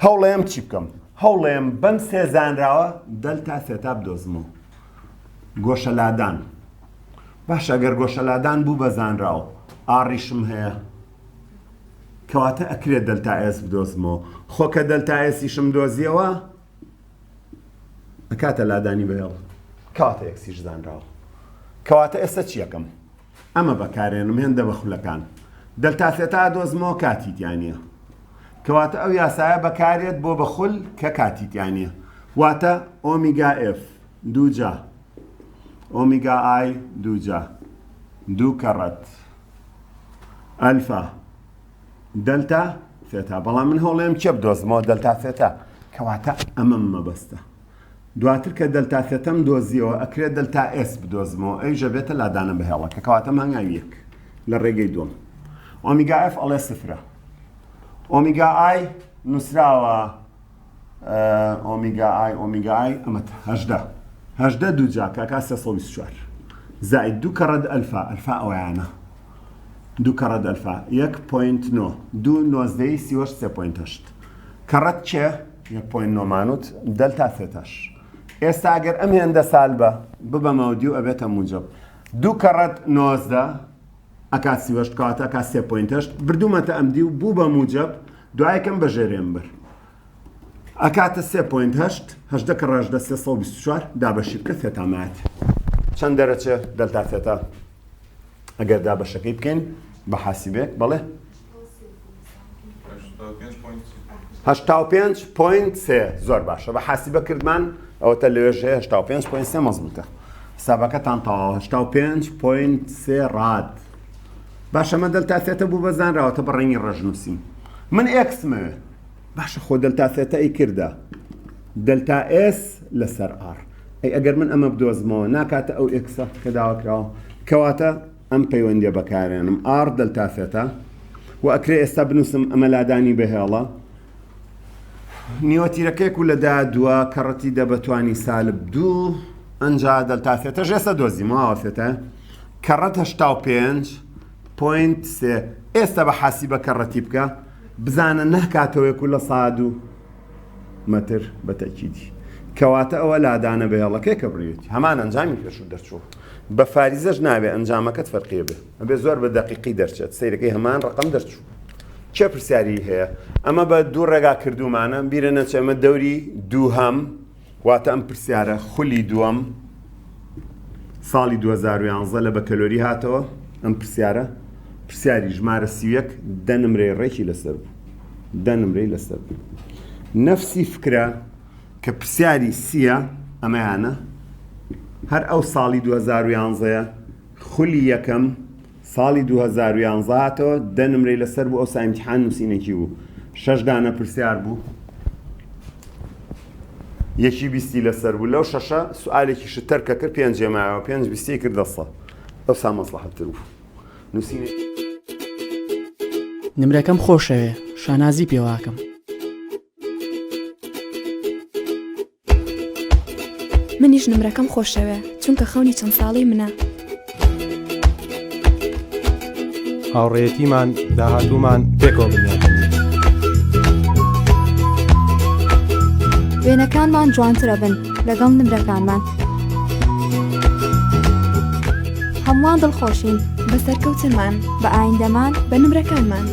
هەوڵێم چی بکەم هەوڵێم بەم سێزانراوە دەلتا سێتا بدۆزمەوە گۆشە لادان باشە ئەگەر گۆشە لادان بوو بە زانراوە ئاڕیشم هەیە کەواتە ئەکرێت دەلتا ئێس بدۆزمەوە خۆکە دەلتا ئێسیشم دۆزیەوە ئەکاتە لادانی بەهێڵ کەواتە ئێکسیش زانراوە کەواتە ئێستا چیەکەم ئەمە بەکارێنم هێندە بەخولەکان دەلتا سێتا دۆزمەوە کاتیتیانە کەواتە ئەو یاسایە بەکارێت بۆ بەخول کە کاتیتیانە واتە ئۆمیگا F دووجا ئۆمیگا I دووجا دوو کەڕەت ئەلفا دەلتا سێتا بەڵام من هەوڵێم چێ بدۆزمەوە دەلتا سێتا کەواتە ئەمەم مەبەستە. دواتر کە دەلتا ثێتەم دۆزیەوە ئەکرێت دەلتا ئێس بدۆزمەوە ئەویژە بێتە لادانە بەهێڵە کە کەواتە مانگاوی یەک لە ڕێگەی دووەم. ئۆمیگا ئەف ئەڵێ سفرە. ئۆمیگا ئای نووسراوە ئۆمیگا ئای ئەمە هەژدە دووجا کاکا 324 زائد 2 کەڕەد ئەلفا ئەوەیانە 2 کەڕەد ئەلفا 1.9 2 نۆزدەی 3.8 کەڕەت چێ 1.9 مانوت دەلتا ثێتاش. ئێستا ئەگەر ئەم هێندە سال بە ببەمەوە دی و ئەبێتە موجب 2 کەڕەت 19 ئەکات 38 کەواتە ئەکات 3.8 بردوومەتە ئەم دی و بوو بە موجب دوایەکەم بە ژێرێم بر ئەکاتە 3.8 هەژدە کەڕ هەژدە 324 دابەشی بکە ثێتامات چەند دەرەچێ دەلتا ثێتا ئەگەر دابەشەکەی بکەین بە حاسیبێک بەڵێ 85.3 زۆر باشە بە حاسیبە کردمان ئەوەتە لێژێ 85.3 مەزبوطە حسابەکەتان تەواو 85.3 ڕاد باشە مە دەلتا ثێتە بوو بەزانراوەتە بە ڕێنگی ڕەش نووسیم من ئێکسمەوێ باشە خۆ دەلتا ثێتە ئەی کردە دەلتا ئێس لەسەر ئار ئەی ئەگەر من ئەمە بدۆزمەوە ناکاتە ئەو ئێکسە کە داواکراوە کەواتە ئەم پەیوەندیە بەکارێنم ئار دەلتا ثێتە و ئەکرێ ئێستا بنووسم ئەمە لادانی بەهێڵە نیوەتیرەکەیەک و لەدا دووە کەڕەتی دەبەتوانی سالب 2 ئەنجا دەلتا ثێتەش ئێستا دۆزیمەوە ثێتە کەڕەت 85.3 ئێستا بە حاسیبە کەڕەتی بکە بزانە نەکاتەوەیەک و لە 100 مەتر بە تەکیدی کەواتە ئەوە لادانە بەهێڵەکەی کە بڕێتی هەمان ئەنجامی پێشوو دەرچوو بە فاریزەش نابێ ئەنجامەکەت فەرقیە بێ ئەبێ زۆر بە دەقیقی دەرچێت سەیرەکەی هەمان ڕقم دەرچوو چه پرسیاری هەیە ئەمە بە دوو ڕێگا کردومانە بیرە نەچێ ئەمە دەوری دووهەم واتە ئەم پرسیارە خولی دووەم ساڵی 2011 لە بە کەلۆری هاتەوە ئەم پرسیاری ژمارە 31 دەنمرەی ڕێکی لەسەر بوو دەنمرەی لەسەر بوو نەفسی فکرە کە پرسیاری سیە ئەمەیانە هەر ئەو ساڵی 2011 خولی یەکەم ساڵی 2011 هاتەوە دەنمرەی لەسەر بوو ئەو سایمتیحان نووسینێکی بوو 6 دانە پرسیار بوو یەکی بیستی لەسەر بوو لەو شەشە سوالێکی شتەر کە کرد 5 جێمایەوە 5 بیستی کردە 100 ئەو سا مەسڵەحەتتر بوو نووسینێ نمرەکەم خۆشەوێ شانازی پێواکەم منیش نمرەکەم خۆشەوێ چونکە خەونی چەند ساڵی منە هاوڕێیەتیمان داهاتوومان پێکەوە بنیاتن وێنەکانمان جوانترە بن لەگەڵ نمرەکانمان هەمووان دڵخۆشین بە سەرکەوتنمان بە ئایندەمان بە نمرەکانمان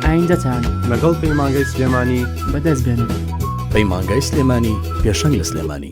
ئایندەتان لەگەڵ پەیمانگەی سلێمانی بەدەست بێنن پەیمانگای سلێمانی پێشەنگ لە سلێمانی